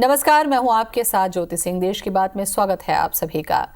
नमस्कार, मैं हूं आपके साथ ज्योति सिंह। देश की बात में स्वागत है आप सभी का।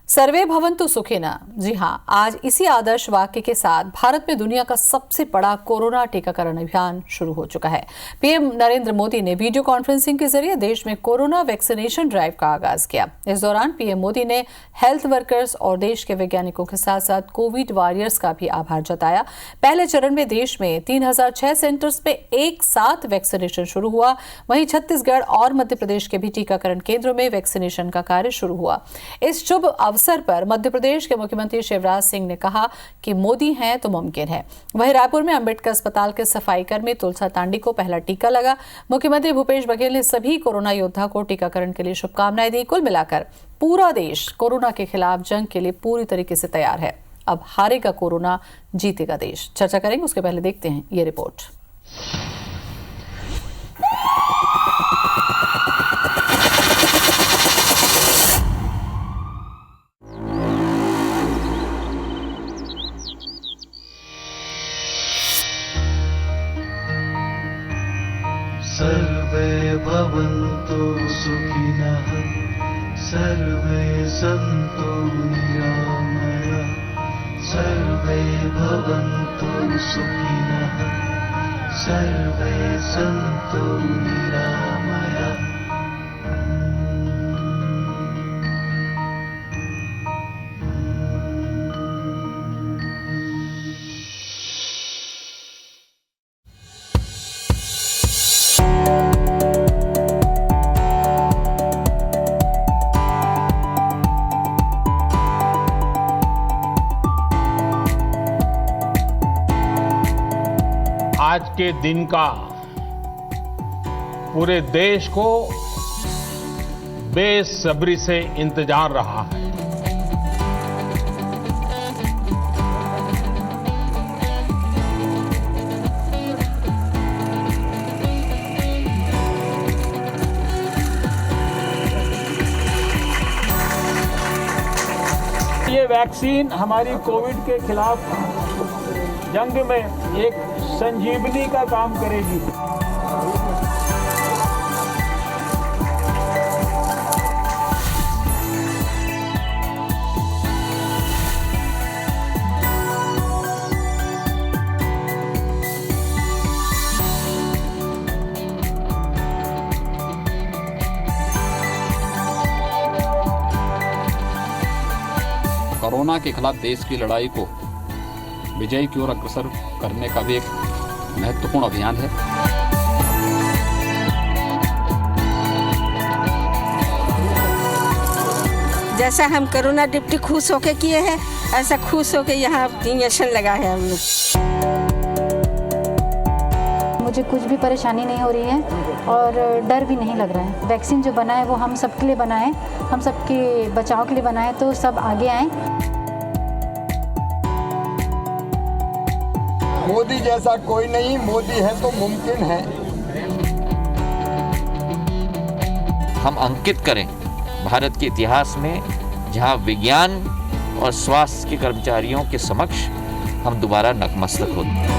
सर्वे भवन्तु सुखिनः। जी हां, आज इसी आदर्श वाक्य के साथ भारत में दुनिया का सबसे बड़ा कोरोना टीकाकरण अभियान शुरू हो चुका है। पीएम नरेंद्र मोदी ने वीडियो कॉन्फ्रेंसिंग के जरिए देश में कोरोना वैक्सीनेशन ड्राइव का आगाज किया। इस दौरान पीएम मोदी ने हेल्थ वर्कर्स और देश के वैज्ञानिकों के साथ साथ कोविड वॉरियर्स का भी आभार जताया। पहले चरण में देश में 3006 सेंटर्स में एक साथ वैक्सीनेशन शुरू हुआ। वहीं छत्तीसगढ़ और मध्य प्रदेश के भी टीकाकरण केंद्रों में वैक्सीनेशन का कार्य शुरू हुआ। इस शुभ अवसर पर मध्य प्रदेश के मुख्यमंत्री शिवराज सिंह ने कहा कि मोदी हैं तो मुमकिन है। वहीं रायपुर में अंबेडकर अस्पताल के सफाई कर्मी तुलसा तांडी को पहला टीका लगा। मुख्यमंत्री भूपेश बघेल ने सभी कोरोना योद्धा को टीकाकरण के लिए शुभकामनाएं दी। कुल मिलाकर पूरा देश कोरोना के खिलाफ जंग के लिए पूरी तरीके से तैयार है। अब हारेगा कोरोना, जीतेगा देश। चर्चा करेंगे, उसके पहले देखते हैं ये रिपोर्ट। सर्वे भवन्तु सुखिनः, सर्वे सन्तु निरामयाः, सर्वे भवन्तु सुखिनः, सर्वे सन्तु निरामयाः। आज के दिन का पूरे देश को बेसब्री से इंतजार रहा है। ये वैक्सीन हमारी कोविड के खिलाफ जंग में एक संजीवनी का काम करेगी। कोरोना के खिलाफ देश की लड़ाई को विजय की ओर अग्रसर करने का भी एक महत्वपूर्ण अभियान है। जैसा हम कोरोना ड्यूटी खुश होके किए हैं, ऐसा खुश होके यहाँ इंजेक्शन लगा है हम लोग। मुझे कुछ भी परेशानी नहीं हो रही है और डर भी नहीं लग रहा है। वैक्सीन जो बना है वो हम सबके लिए बना है, हम सबके बचाव के लिए बना है, तो सब आगे आएं। मोदी जैसा कोई नहीं, मोदी है तो मुमकिन है। हम अंकित करें भारत के इतिहास में, जहां विज्ञान और स्वास्थ्य के कर्मचारियों के समक्ष हम दोबारा नतमस्तक होते हैं।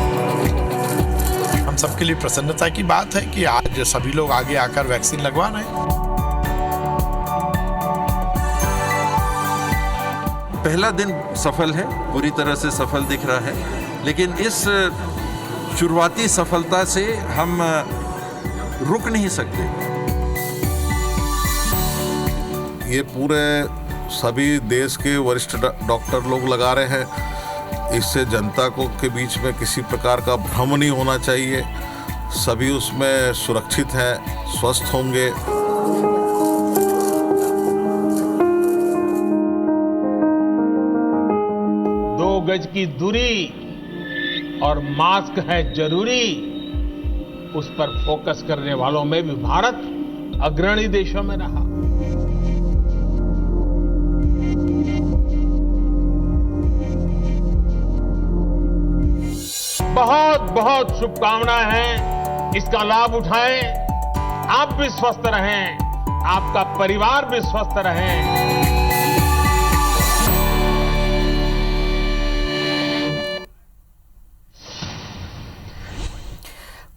हम सबके लिए प्रसन्नता की बात है कि आज सभी लोग आगे आकर वैक्सीन लगवा रहे हैं। पहला दिन सफल है, पूरी तरह से सफल दिख रहा है, लेकिन इस शुरुआती सफलता से हम रुक नहीं सकते। ये पूरे सभी देश के वरिष्ठ डॉक्टर लोग लगा रहे हैं। इससे जनता को के बीच में किसी प्रकार का भ्रम नहीं होना चाहिए। सभी उसमें सुरक्षित हैं, स्वस्थ होंगे। 2 गज की दूरी और मास्क है जरूरी, उस पर फोकस करने वालों में भी भारत अग्रणी देशों में रहा। बहुत बहुत शुभकामनाएं हैं, इसका लाभ उठाएं। आप भी स्वस्थ रहें, आपका परिवार भी स्वस्थ रहे।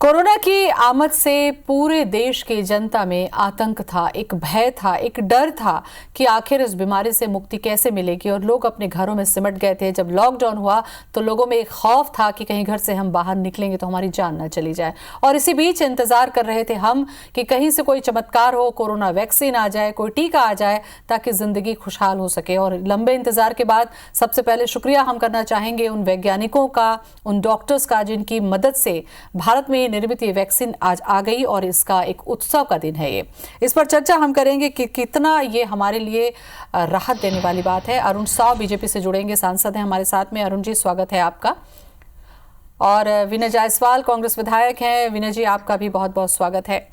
कोरोना की आमद से पूरे देश की जनता में आतंक था, एक भय था, एक डर था कि आखिर इस बीमारी से मुक्ति कैसे मिलेगी और लोग अपने घरों में सिमट गए थे। जब लॉकडाउन हुआ तो लोगों में एक खौफ था कि कहीं घर से हम बाहर निकलेंगे तो हमारी जान न चली जाए। और इसी बीच इंतजार कर रहे थे हम कि कहीं से कोई चमत्कार हो, कोरोना वैक्सीन आ जाए, कोई टीका आ जाए ताकि जिंदगी खुशहाल हो सके। और लंबे इंतजार के बाद सबसे पहले शुक्रिया हम करना चाहेंगे उन वैज्ञानिकों का, उन डॉक्टर्स का जिनकी मदद से भारत में निर्मित ये वैक्सीन आज आ गई और इसका एक उत्सव का दिन है ये। इस पर चर्चा हम करेंगे कि कितना ये हमारे लिए राहत देने वाली बात है। अरुण साव बीजेपी से जुड़ेंगे, सांसद हैं हमारे साथ में। अरुण जी, स्वागत है आपका। और विनय जायसवाल कांग्रेस विधायक हैं। विनय जी, आपका भी बहुत बहुत स्वागत है।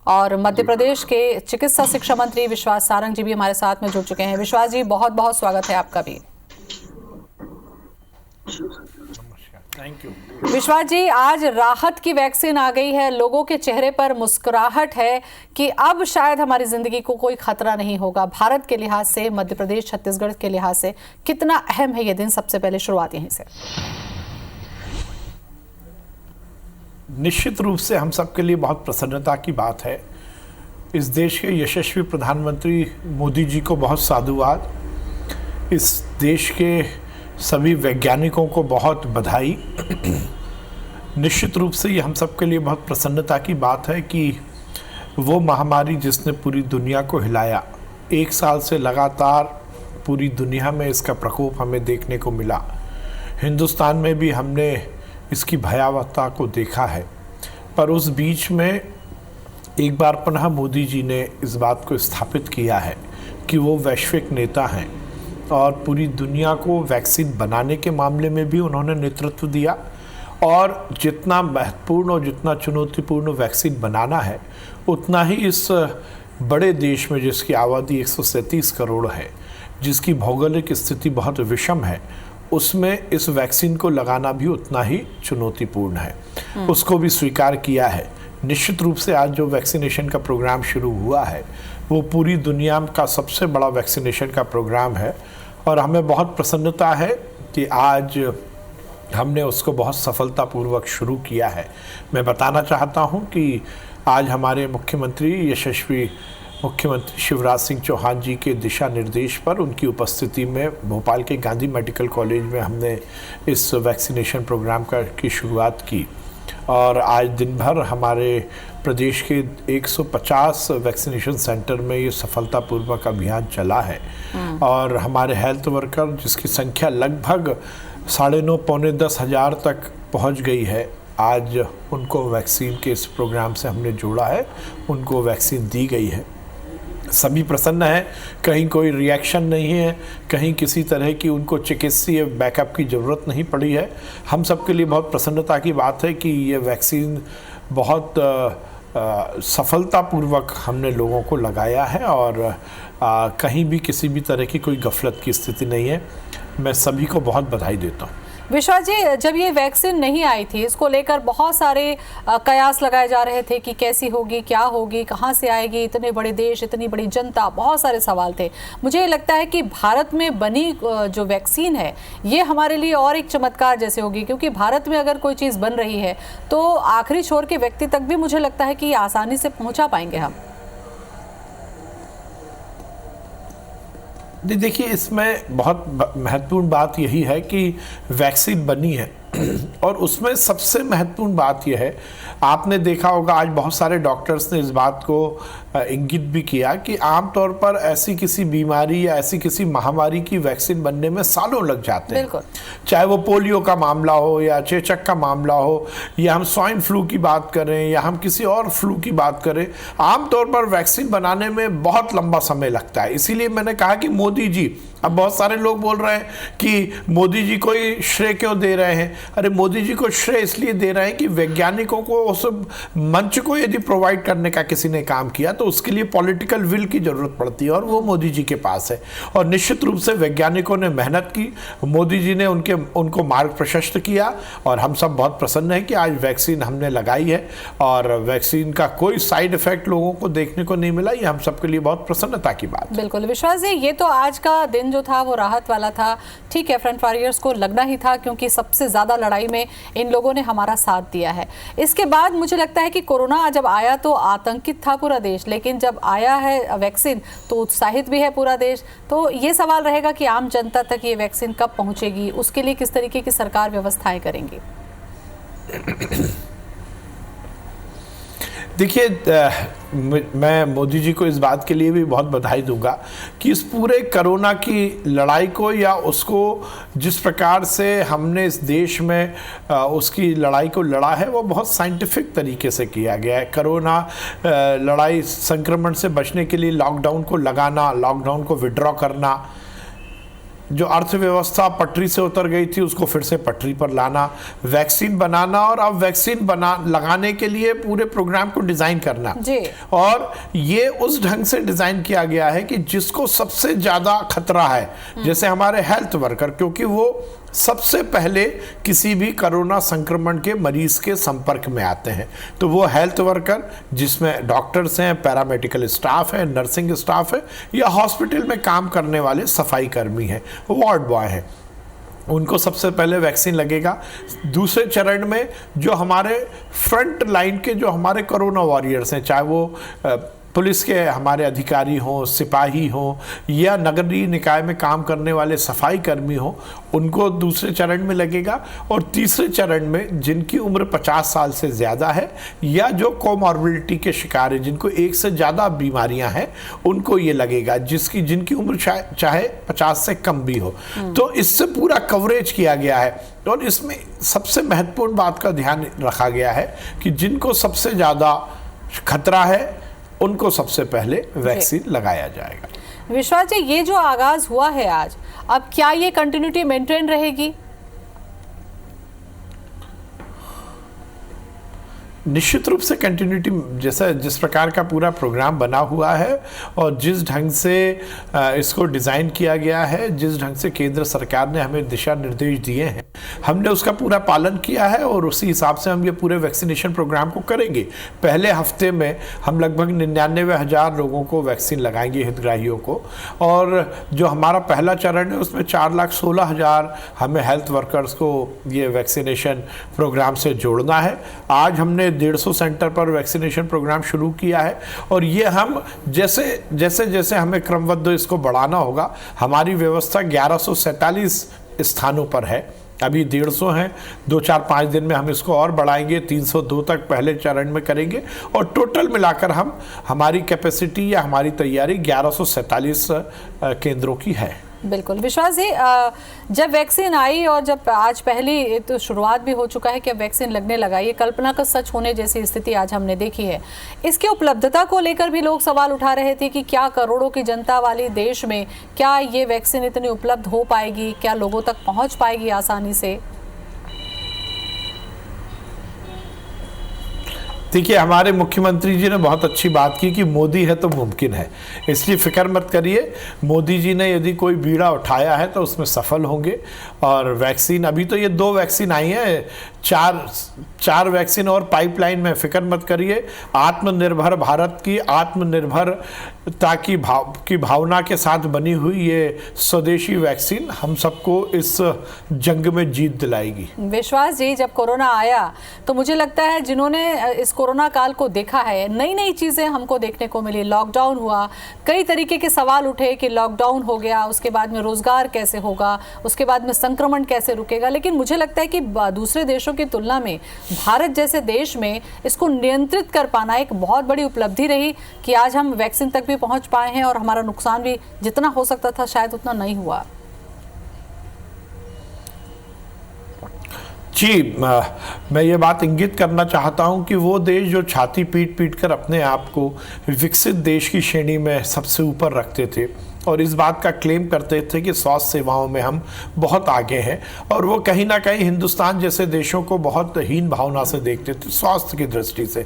और मध्य प्रदेश के चिकित्सा शिक्षा मंत्री विश्वास सारंग जी भी हमारे साथ में जुड़ चुके हैं। विश्वास जी, बहुत बहुत स्वागत है आपका भी। Thank you. विश्वास जी, आज राहत की वैक्सीन आ गई है, लोगों के चेहरे पर मुस्कुराहट है कि अब शायद हमारी जिंदगी को कोई खतरा नहीं होगा। भारत के लिहाज से, मध्य प्रदेश, छत्तीसगढ़ के लिहाज से कितना अहम है ये दिन? सबसे पहले शुरुआत यहीं से। निश्चित रूप से हम सबके लिए बहुत प्रसन्नता की बात है। इस देश के यशस्वी प्रधानमंत्री मोदी जी को बहुत साधुवाद, इस देश के सभी वैज्ञानिकों को बहुत बधाई। निश्चित रूप से ये हम सबके लिए बहुत प्रसन्नता की बात है कि वो महामारी जिसने पूरी दुनिया को हिलाया, 1 साल से लगातार पूरी दुनिया में इसका प्रकोप हमें देखने को मिला। हिंदुस्तान में भी हमने इसकी भयावहता को देखा है, पर उस बीच में एक बार पुनः मोदी जी ने इस बात को स्थापित किया है कि वो वैश्विक नेता हैं और पूरी दुनिया को वैक्सीन बनाने के मामले में भी उन्होंने नेतृत्व दिया। और जितना महत्वपूर्ण और जितना चुनौतीपूर्ण वैक्सीन बनाना है, उतना ही इस बड़े देश में जिसकी आबादी 137 करोड़ है, जिसकी भौगोलिक स्थिति बहुत विषम है, उसमें इस वैक्सीन को लगाना भी उतना ही चुनौतीपूर्ण है। उसको भी स्वीकार किया है। निश्चित रूप से आज जो वैक्सीनेशन का प्रोग्राम शुरू हुआ है वो पूरी दुनिया का सबसे बड़ा वैक्सीनेशन का प्रोग्राम है और हमें बहुत प्रसन्नता है कि आज हमने उसको बहुत सफलतापूर्वक शुरू किया है। मैं बताना चाहता हूं कि आज हमारे मुख्यमंत्री, यशस्वी मुख्यमंत्री शिवराज सिंह चौहान जी के दिशा निर्देश पर, उनकी उपस्थिति में भोपाल के गांधी मेडिकल कॉलेज में हमने इस वैक्सीनेशन प्रोग्राम की शुरुआत की। और आज दिन भर हमारे प्रदेश के 150 वैक्सीनेशन सेंटर में ये सफलतापूर्वक अभियान चला है। और हमारे हेल्थ वर्कर, जिसकी संख्या लगभग 9,500 पौने 10,000 तक पहुंच गई है, आज उनको वैक्सीन के इस प्रोग्राम से हमने जोड़ा है, उनको वैक्सीन दी गई है। सभी प्रसन्न हैं, कहीं कोई रिएक्शन नहीं है, कहीं किसी तरह की उनको चिकित्सीय बैकअप की ज़रूरत नहीं पड़ी है। हम सबके लिए बहुत प्रसन्नता की बात है कि ये वैक्सीन बहुत सफलतापूर्वक हमने लोगों को लगाया है और कहीं भी किसी भी तरह की कोई गफलत की स्थिति नहीं है। मैं सभी को बहुत बधाई देता हूँ। विश्वास जी, जब ये वैक्सीन नहीं आई थी, इसको लेकर बहुत सारे कयास लगाए जा रहे थे कि कैसी होगी, क्या होगी, कहाँ से आएगी, इतने बड़े देश, इतनी बड़ी जनता, बहुत सारे सवाल थे। मुझे लगता है कि भारत में बनी जो वैक्सीन है ये हमारे लिए और एक चमत्कार जैसे होगी, क्योंकि भारत में अगर कोई चीज़ बन रही है तो आखिरी छोर के व्यक्ति तक भी मुझे लगता है कि आसानी से पहुँचा पाएंगे हम। देखिए, इसमें बहुत महत्वपूर्ण बात यही है कि वैक्सीन बनी है और उसमें सबसे महत्वपूर्ण बात यह है, आपने देखा होगा आज बहुत सारे डॉक्टर्स ने इस बात को इंगित भी किया कि आमतौर पर ऐसी किसी बीमारी या ऐसी किसी महामारी की वैक्सीन बनने में सालों लग जाते हैं। चाहे वो पोलियो का मामला हो या चेचक का मामला हो या हम स्वाइन फ्लू की बात करें या हम किसी और फ्लू की बात करें, आमतौर पर वैक्सीन बनाने में बहुत लंबा समय लगता है। इसीलिए मैंने कहा कि मोदी जी, अब बहुत सारे लोग बोल रहे हैं कि मोदी जी को ही श्रेय क्यों दे रहे हैं। अरे मोदी जी को श्रेय इसलिए दे रहे हैं कि वैज्ञानिकों को उस मंच को यदि प्रोवाइड करने का किसी ने काम किया तो उसके लिए पॉलिटिकल विल की जरूरत पड़ती है और वो मोदी जी के पास है। और निश्चित रूप से वैज्ञानिकों ने मेहनत की, मोदी जी ने उनको मार्ग प्रशस्त किया और हम सब बहुत प्रसन्न हैं कि आज वैक्सीन हमने लगाई है और वैक्सीन का कोई साइड इफेक्ट लोगों को देखने को नहीं मिला। ये हम सबके लिए बहुत प्रसन्नता की बात है। बिल्कुल विश्वास जी, ये तो आज का दिन जो था वो राहत वाला था। ठीक है, फ्रंट वॉरियर्स को लगना ही था क्योंकि सबसे ज्यादा ज़्यादा लड़ाई में इन लोगों ने हमारा साथ दिया है। इसके बाद मुझे लगता है कि कोरोना जब आया तो आतंकित था पूरा देश, लेकिन जब आया है वैक्सीन तो उत्साहित भी है पूरा देश। तो ये सवाल रहेगा कि आम जनता तक ये वैक्सीन कब पहुंचेगी, उसके लिए किस तरीके की सरकार व्यवस्थाएं करेंगी। देखिए, मैं मोदी जी को इस बात के लिए भी बहुत बधाई दूंगा कि इस पूरे कोरोना की लड़ाई को, या उसको जिस प्रकार से हमने इस देश में उसकी लड़ाई को लड़ा है, वो बहुत साइंटिफिक तरीके से किया गया है। कोरोना लड़ाई, संक्रमण से बचने के लिए लॉकडाउन को लगाना, लॉकडाउन को विड्रॉ करना, जो अर्थव्यवस्था पटरी से उतर गई थी उसको फिर से पटरी पर लाना, वैक्सीन बनाना, और अब वैक्सीन लगाने के लिए पूरे प्रोग्राम को डिज़ाइन करना जी। और ये उस ढंग से डिज़ाइन किया गया है कि जिसको सबसे ज़्यादा खतरा है, जैसे हमारे हेल्थ वर्कर, क्योंकि वो सबसे पहले किसी भी कोरोना संक्रमण के मरीज के संपर्क में आते हैं, तो वो हेल्थ वर्कर, जिसमें डॉक्टर्स हैं, पैरामेडिकल स्टाफ है, नर्सिंग स्टाफ है, या हॉस्पिटल में काम करने वाले सफाई कर्मी हैं, वार्ड बॉय हैं, उनको सबसे पहले वैक्सीन लगेगा। दूसरे चरण में जो हमारे फ्रंट लाइन के जो हमारे कोरोना वॉरियर्स हैं, चाहे वो पुलिस के हमारे अधिकारी हों, सिपाही हों, या नगरीय निकाय में काम करने वाले सफाई कर्मी हों, उनको दूसरे चरण में लगेगा। और तीसरे चरण में जिनकी उम्र 50 साल से ज़्यादा है, या जो कोमॉर्बिडिटी के शिकार हैं, जिनको एक से ज़्यादा बीमारियां हैं, उनको ये लगेगा, जिनकी उम्र चाहे 50 से कम भी हो। तो इससे पूरा कवरेज किया गया है। और इसमें सबसे महत्वपूर्ण बात का ध्यान रखा गया है कि जिनको सबसे ज़्यादा खतरा है उनको सबसे पहले वैक्सीन लगाया जाएगा। विश्वास जी, ये जो आगाज हुआ है आज, अब क्या ये कंटिन्यूटी मेंटेन रहेगी? निश्चित रूप से कंटिन्यूटी, जैसा जिस प्रकार का पूरा प्रोग्राम बना हुआ है और जिस ढंग से इसको डिज़ाइन किया गया है, जिस ढंग से केंद्र सरकार ने हमें दिशा निर्देश दिए हैं, हमने उसका पूरा पालन किया है और उसी हिसाब से हम ये पूरे वैक्सीनेशन प्रोग्राम को करेंगे। पहले हफ्ते में हम लगभग 99,000 लोगों को वैक्सीन लगाएंगे, हितग्राहियों को, और जो हमारा पहला चरण है उसमें 4,16,000 हमें हेल्थ वर्कर्स को ये वैक्सीनेशन प्रोग्राम से जोड़ना है। आज हमने 150 सेंटर पर वैक्सीनेशन प्रोग्राम शुरू किया है, और ये हम जैसे जैसे हमें क्रमबद्ध इसको बढ़ाना होगा। हमारी व्यवस्था 1147 स्थानों पर है, अभी 150 हैं, 2-4-5 दिन में हम इसको और बढ़ाएंगे, 302 तक पहले चरण में करेंगे, और टोटल मिलाकर हमारी कैपेसिटी या हमारी तैयारी 1147 केंद्रों की है। बिल्कुल विश्वास जी, जब वैक्सीन आई और जब आज पहली तो शुरुआत भी हो चुका है कि अब वैक्सीन लगने लगा, ये कल्पना का सच होने जैसी स्थिति आज हमने देखी है। इसकी उपलब्धता को लेकर भी लोग सवाल उठा रहे थे कि क्या करोड़ों की जनता वाली देश में क्या ये वैक्सीन इतनी उपलब्ध हो पाएगी, क्या लोगों तक पहुंच पाएगी आसानी से? देखिए, हमारे मुख्यमंत्री जी ने बहुत अच्छी बात की कि मोदी है तो मुमकिन है, इसलिए फिक्र मत करिए। मोदी जी ने यदि कोई बीड़ा उठाया है तो उसमें सफल होंगे। और वैक्सीन, अभी तो ये 2 वैक्सीन आई हैं, 4 वैक्सीन और पाइपलाइन में, फिक्र मत करिए। आत्मनिर्भर भारत की आत्मनिर्भरता की भावना के साथ बनी हुई ये स्वदेशी वैक्सीन हम सबको इस जंग में जीत दिलाएगी। विश्वास जी, जब कोरोना आया तो मुझे लगता है जिन्होंने इस कोरोना काल को देखा है, नई नई चीज़ें हमको देखने को मिली। लॉकडाउन हुआ, कई तरीके के सवाल उठे कि लॉकडाउन हो गया, उसके बाद में रोजगार कैसे होगा, उसके बाद में संक्रमण कैसे रुकेगा। लेकिन मुझे लगता है कि दूसरे देशों की तुलना में भारत जैसे देश में इसको नियंत्रित कर पाना एक बहुत बड़ी उपलब्धि रही कि आज हम वैक्सीन तक भी पहुंच पाए हैं और हमारा नुकसान भी जितना हो सकता था शायद उतना नहीं हुआ। जी, मैं ये बात इंगित करना चाहता हूँ कि वो देश जो छाती पीट कर अपने आप को विकसित देश की श्रेणी में सबसे ऊपर रखते थे और इस बात का क्लेम करते थे कि स्वास्थ्य सेवाओं में हम बहुत आगे हैं, और वो कहीं ना कहीं हिंदुस्तान जैसे देशों को बहुत हीन भावना से देखते थे स्वास्थ्य की दृष्टि से।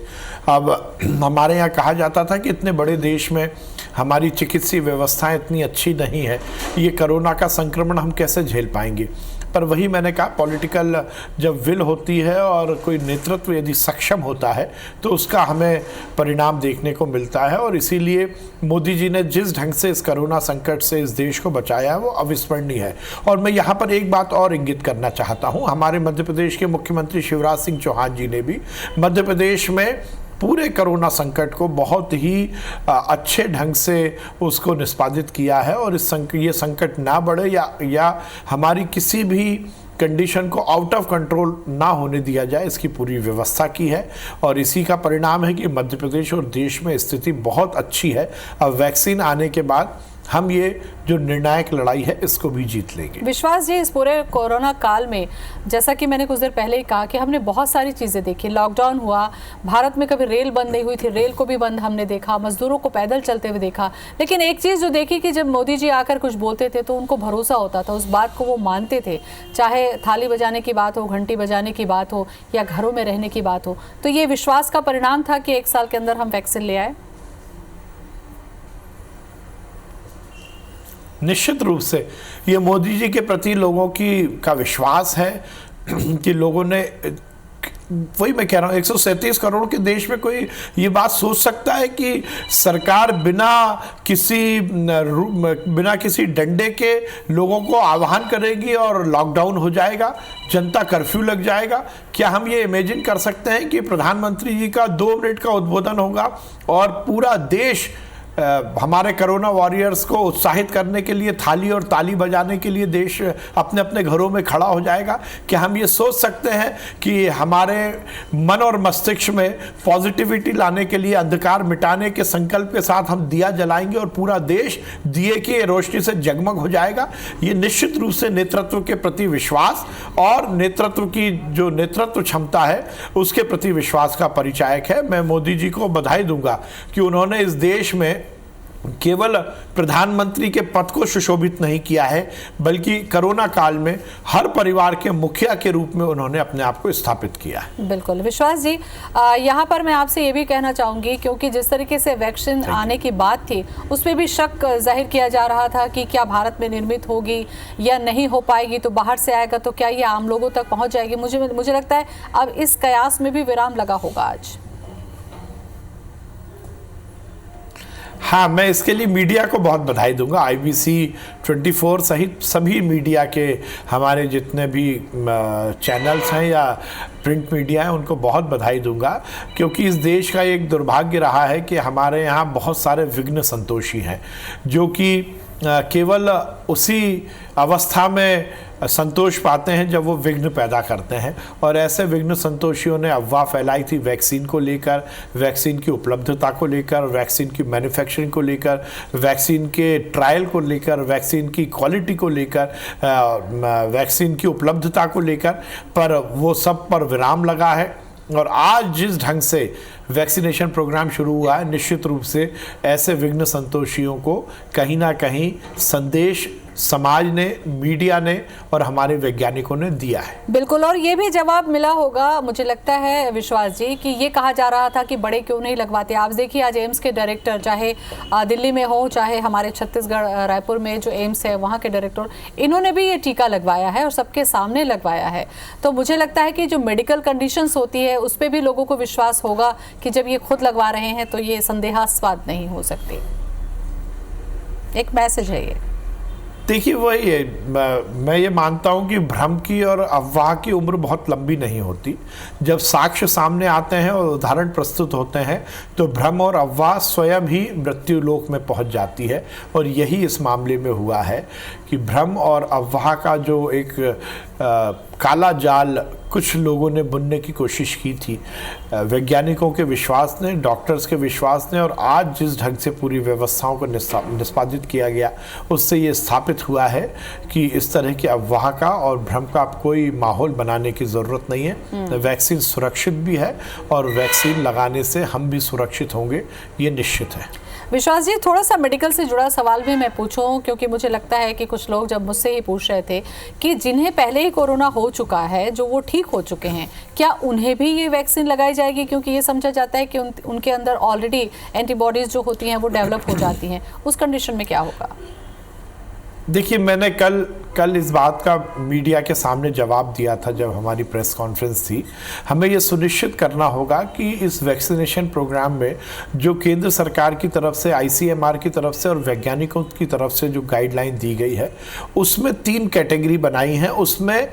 अब हमारे यहाँ कहा जाता था कि इतने बड़े देश में हमारी चिकित्सीय व्यवस्थाएं इतनी अच्छी नहीं है, ये कोरोना का संक्रमण हम कैसे झेल पाएंगे। पर वही मैंने कहा, पॉलिटिकल जब विल होती है और कोई नेतृत्व यदि सक्षम होता है तो उसका हमें परिणाम देखने को मिलता है। और इसीलिए मोदी जी ने जिस ढंग से इस कोरोना संकट से इस देश को बचाया है वो अविस्मरणीय है। और मैं यहाँ पर एक बात और इंगित करना चाहता हूँ, हमारे मध्य प्रदेश के मुख्यमंत्री शिवराज सिंह चौहान जी ने भी मध्य प्रदेश में पूरे कोरोना संकट को बहुत ही अच्छे ढंग से उसको निष्पादित किया है। और ये संकट ना बढ़े या हमारी किसी भी कंडीशन को आउट ऑफ कंट्रोल ना होने दिया जाए, इसकी पूरी व्यवस्था की है। और इसी का परिणाम है कि मध्य प्रदेश और देश में स्थिति बहुत अच्छी है। अब वैक्सीन आने के बाद हम ये जो निर्णायक लड़ाई है इसको भी जीत लेंगे। विश्वास जी, इस पूरे कोरोना काल में जैसा कि मैंने कुछ देर पहले ही कहा कि हमने बहुत सारी चीज़ें देखी। लॉकडाउन हुआ, भारत में कभी रेल बंद नहीं हुई थी, रेल को भी बंद हमने देखा, मजदूरों को पैदल चलते हुए देखा। लेकिन एक चीज़ जो देखी कि जब मोदी जी आकर कुछ बोलते थे तो उनको भरोसा होता था, उस बात को वो मानते थे, चाहे थाली बजाने की बात हो, घंटी बजाने की बात हो या घरों में रहने की बात हो। तो ये विश्वास का परिणाम था कि 1 साल के अंदर हम वैक्सीन ले आए। निश्चित रूप से ये मोदी जी के प्रति लोगों का विश्वास है कि लोगों ने, वही मैं कह रहा हूँ, 137 करोड़ के देश में कोई ये बात सोच सकता है कि सरकार बिना किसी डंडे के लोगों को आह्वान करेगी और लॉकडाउन हो जाएगा, जनता कर्फ्यू लग जाएगा? क्या हम ये इमेजिन कर सकते हैं कि प्रधानमंत्री जी का 2 मिनट का उद्बोधन होगा और पूरा देश हमारे कोरोना वॉरियर्स को उत्साहित करने के लिए थाली और ताली बजाने के लिए देश अपने अपने घरों में खड़ा हो जाएगा? क्या हम ये सोच सकते हैं कि हमारे मन और मस्तिष्क में पॉजिटिविटी लाने के लिए, अंधकार मिटाने के संकल्प के साथ हम दिया जलाएंगे और पूरा देश दिए की रोशनी से जगमग हो जाएगा? ये निश्चित रूप से नेतृत्व के प्रति विश्वास और नेतृत्व की जो नेतृत्व क्षमता है उसके प्रति विश्वास का परिचायक है। मैं मोदी जी को बधाई दूंगा कि उन्होंने इस देश में केवल प्रधानमंत्री के पद को सुशोभित नहीं किया है, बल्कि कोरोना काल में हर परिवार के मुखिया के रूप में उन्होंने अपने आप को स्थापित किया है। बिल्कुल विश्वास जी, यहाँ पर मैं आपसे ये भी कहना चाहूँगी, क्योंकि जिस तरीके से वैक्सीन आने की बात थी उस पर भी शक जाहिर किया जा रहा था कि क्या भारत में निर्मित होगी या नहीं हो पाएगी, तो बाहर से आएगा तो क्या ये आम लोगों तक पहुँच जाएगी? मुझे लगता है अब इस कयास में भी विराम लगा होगा आज। हाँ, मैं इसके लिए मीडिया को बहुत बधाई दूंगा, IBC 24 सहित सभी मीडिया के, हमारे जितने भी चैनल्स हैं या प्रिंट मीडिया है, उनको बहुत बधाई दूंगा। क्योंकि इस देश का एक दुर्भाग्य रहा है कि हमारे यहाँ बहुत सारे विघ्न संतोषी हैं जो कि केवल उसी अवस्था में संतोष पाते हैं जब वो विघ्न पैदा करते हैं। और ऐसे विघ्न संतोषियों ने अफवाह फैलाई थी वैक्सीन को लेकर, वैक्सीन की उपलब्धता को लेकर, वैक्सीन की मैन्युफैक्चरिंग को लेकर, वैक्सीन के ट्रायल को लेकर, वैक्सीन की क्वालिटी को लेकर, वैक्सीन की उपलब्धता को लेकर, पर वो सब पर विराम लगा है। और आज जिस ढंग से वैक्सीनेशन प्रोग्राम शुरू हुआ है, निश्चित रूप से ऐसे विघ्न संतोषियों को कहीं ना कहीं संदेश समाज ने, मीडिया ने और हमारे वैज्ञानिकों ने दिया है। बिल्कुल, और ये भी जवाब मिला होगा मुझे लगता है विश्वास जी कि ये कहा जा रहा था कि बड़े क्यों नहीं लगवाते। आप देखिए आज एम्स के डायरेक्टर, चाहे दिल्ली में हो चाहे हमारे छत्तीसगढ़ रायपुर में जो एम्स है वहाँ के डायरेक्टर, इन्होंने भी ये टीका लगवाया है और सबके सामने लगवाया है। तो मुझे लगता है कि जो मेडिकल कंडीशंस होती है उस पर भी लोगों को विश्वास होगा कि जब ये खुद लगवा रहे हैं तो ये संदेहास्पद नहीं हो सकती। एक मैसेज है ये। देखिए वही है, मैं ये मानता हूँ कि भ्रम की और अफवाह की उम्र बहुत लंबी नहीं होती। जब साक्ष्य सामने आते हैं और उदाहरण प्रस्तुत होते हैं तो भ्रम और अफवाह स्वयं ही मृत्यु लोक में पहुँच जाती है। और यही इस मामले में हुआ है कि भ्रम और अफवाह का जो एक काला जाल कुछ लोगों ने बुनने की कोशिश की थी, वैज्ञानिकों के विश्वास ने, डॉक्टर्स के विश्वास ने, और आज जिस ढंग से पूरी व्यवस्थाओं को निष्पादित किया गया उससे ये स्थापित हुआ है कि इस तरह की अफवाह का और भ्रम का कोई माहौल बनाने की ज़रूरत नहीं है। वैक्सीन सुरक्षित भी है और वैक्सीन लगाने से हम भी सुरक्षित होंगे, ये निश्चित है। विश्वास जी, थोड़ा सा मेडिकल से जुड़ा सवाल भी मैं पूछूं, क्योंकि मुझे लगता है कि कुछ लोग जब मुझसे ही पूछ रहे थे कि जिन्हें पहले ही कोरोना हो चुका है, जो वो ठीक हो चुके हैं, क्या उन्हें भी ये वैक्सीन लगाई जाएगी? क्योंकि ये समझा जाता है कि उनके अंदर ऑलरेडी एंटीबॉडीज़ जो होती हैं वो डेवलप हो जाती हैं। उस कंडीशन में क्या होगा? देखिए, मैंने कल इस बात का मीडिया के सामने जवाब दिया था जब हमारी प्रेस कॉन्फ्रेंस थी। हमें ये सुनिश्चित करना होगा कि इस वैक्सीनेशन प्रोग्राम में जो केंद्र सरकार की तरफ से, ICMR की तरफ से और वैज्ञानिकों की तरफ से जो गाइडलाइन दी गई है, उसमें 3 कैटेगरी बनाई हैं। उसमें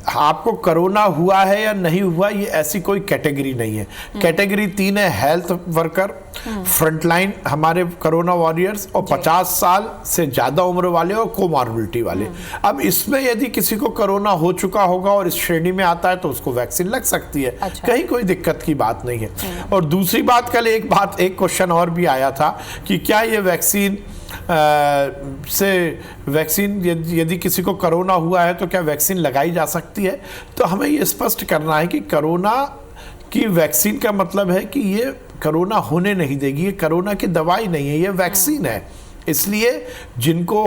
आपको कोरोना हुआ है या नहीं हुआ, ये ऐसी कोई कैटेगरी नहीं है। कैटेगरी 3 है, हेल्थ वर्कर, फ्रंटलाइन हमारे कोरोना वॉरियर्स, और 50 साल से ज़्यादा उम्र वाले और कोमॉर्बिडिटी वाले। अब इसमें यदि किसी को कोरोना हो चुका होगा और इस श्रेणी में आता है तो उसको वैक्सीन लग सकती है। अच्छा। कहीं कोई दिक्कत की बात नहीं है। और दूसरी बात, कल एक क्वेश्चन और भी आया था कि क्या ये वैक्सीन यदि किसी को कोरोना हुआ है तो क्या वैक्सीन लगाई जा सकती है। तो हमें ये स्पष्ट करना है कि कोरोना की वैक्सीन का मतलब है कि ये कोरोना होने नहीं देगी। ये कोरोना की दवाई नहीं है, ये वैक्सीन है। इसलिए जिनको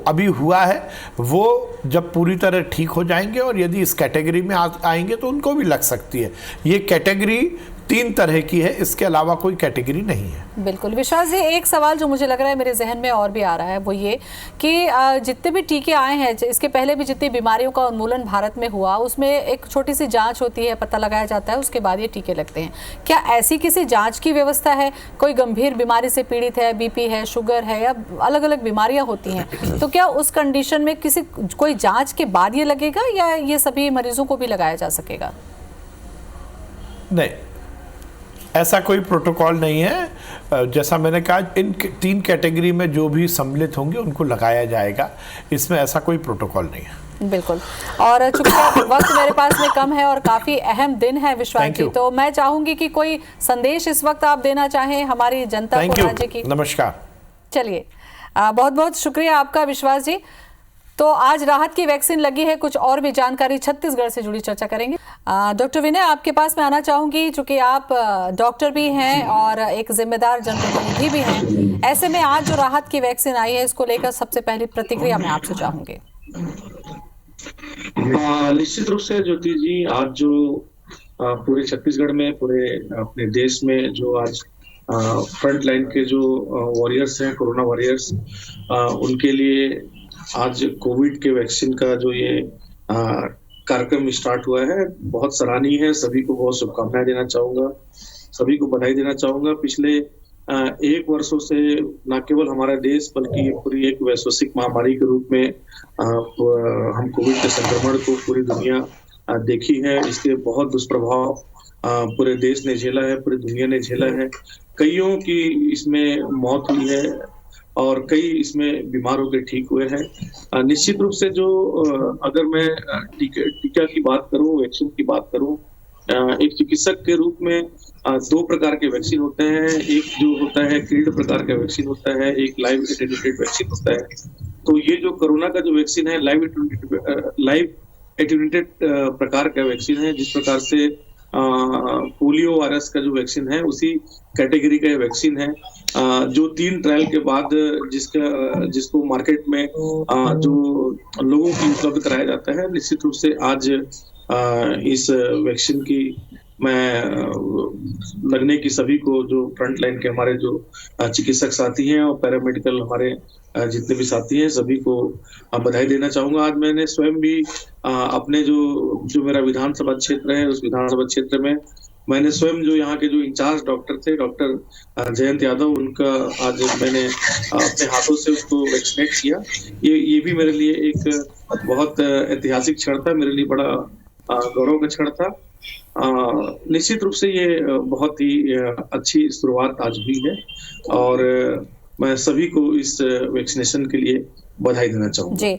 अभी हुआ है वो जब पूरी तरह ठीक हो जाएंगे और यदि इस कैटेगरी में आएंगे तो उनको भी लग सकती है। ये कैटेगरी 3 तरह की है, इसके अलावा कोई कैटेगरी नहीं है। बिल्कुल। विश्वास जी, एक सवाल जो मुझे लग रहा है मेरे जहन में और भी आ रहा है वो ये कि जितने भी टीके आए हैं, इसके पहले भी जितनी बीमारियों का उन्मूलन भारत में हुआ, उसमें एक छोटी सी जांच होती है, पता लगाया जाता है, उसके बाद ये टीके लगते हैं। क्या ऐसी किसी जांच की व्यवस्था है? कोई गंभीर बीमारी से पीड़ित है, BP है, शुगर है, या अलग अलग बीमारियां होती हैं, तो क्या उस कंडीशन में कोई जांच के बाद ये लगेगा या ये सभी मरीजों को भी लगाया जा सकेगा? नहीं, ऐसा कोई प्रोटोकॉल नहीं है। जैसा मैंने कहा, इन 3 कैटेगरी में जो भी सम्मिलित होंगे उनको लगाया जाएगा। इसमें ऐसा कोई प्रोटोकॉल नहीं है। बिल्कुल। और चूंकि वक्त मेरे पास में कम है और काफी अहम दिन है विश्वास जी, तो मैं चाहूंगी कि कोई संदेश इस वक्त आप देना चाहें हमारी जनता को, राज्य की। नमस्कार। चलिए, बहुत बहुत शुक्रिया आपका विश्वास जी। तो आज राहत की वैक्सीन लगी है, कुछ और भी जानकारी छत्तीसगढ़ से जुड़ी चर्चा करेंगे। डॉक्टर विनय, आपके पास मैं आना चाहूंगी, चूंकि आप डॉक्टर भी हैं और एक जिम्मेदार जनप्रतिनिधि भी हैं। ऐसे में आज जो राहत की वैक्सीन आई है, इसको लेकर सबसे पहली प्रतिक्रिया मैं आपसे चाहूंगी। निश्चित रूप से ज्योति जी, आज जो पूरे छत्तीसगढ़ में, पूरे अपने देश में जो आज फ्रंट लाइन के जो वॉरियर्स हैं, कोरोना वॉरियर्स, उनके लिए आज कोविड के वैक्सीन का जो ये कार्यक्रम स्टार्ट हुआ है, बहुत सराहनीय है। सभी को बहुत शुभकामनाएं देना चाहूंगा, सभी को बधाई देना चाहूंगा। पिछले 1 वर्षों से न केवल हमारा देश बल्कि पूरी एक वैश्विक महामारी के रूप में हम कोविड के संक्रमण को पूरी दुनिया देखी है। इसके बहुत दुष्प्रभाव पूरे देश ने झेला है, पूरी दुनिया ने झेला है। कईयों की इसमें मौत हुई है और कई इसमें बीमार होकर ठीक हुए हैं। निश्चित रूप से जो अगर मैं टीका की बात करूं, वैक्सीन की बात करूं, एक चिकित्सक के रूप में 2 प्रकार के वैक्सीन होते हैं। एक जो होता है क्रीड प्रकार का वैक्सीन होता है, एक लाइव एटेन्यूएटेड वैक्सीन होता है। तो ये जो कोरोना का जो वैक्सीन है, लाइव एटेन्यूएटेड प्रकार का वैक्सीन है। जिस प्रकार से पोलियो वायरस का जो वैक्सीन है, उसी कैटेगरी का वैक्सीन है, जो 3 ट्रायल के बाद जिसको मार्केट में जो लोगों को उपलब्ध कराया जाता है। निश्चित रूप से आज इस वैक्सीन की मैं लगने की सभी को, जो फ्रंट लाइन के हमारे जो चिकित्सक साथी हैं और पैरामेडिकल हमारे जितने भी साथी हैं, सभी को बधाई देना चाहूंगा। आज मैंने स्वयं भी अपने जो मेरा विधानसभा क्षेत्र है, उस विधानसभा क्षेत्र में मैंने स्वयं जो यहाँ के जो इंचार्ज डॉक्टर थे, डॉक्टर जयंत यादव, उनका आज मैंने अपने हाथों से उसको वैक्सीनेट किया। ये भी मेरे लिए एक बहुत ऐतिहासिक क्षण था, मेरे लिए बड़ा गौरव का क्षण था। निश्चित रूप से ये बहुत ही अच्छी शुरुआत आज हुई है और मैं सभी को इस वैक्सीनेशन के लिए बधाई देना चाहूंगा। जी,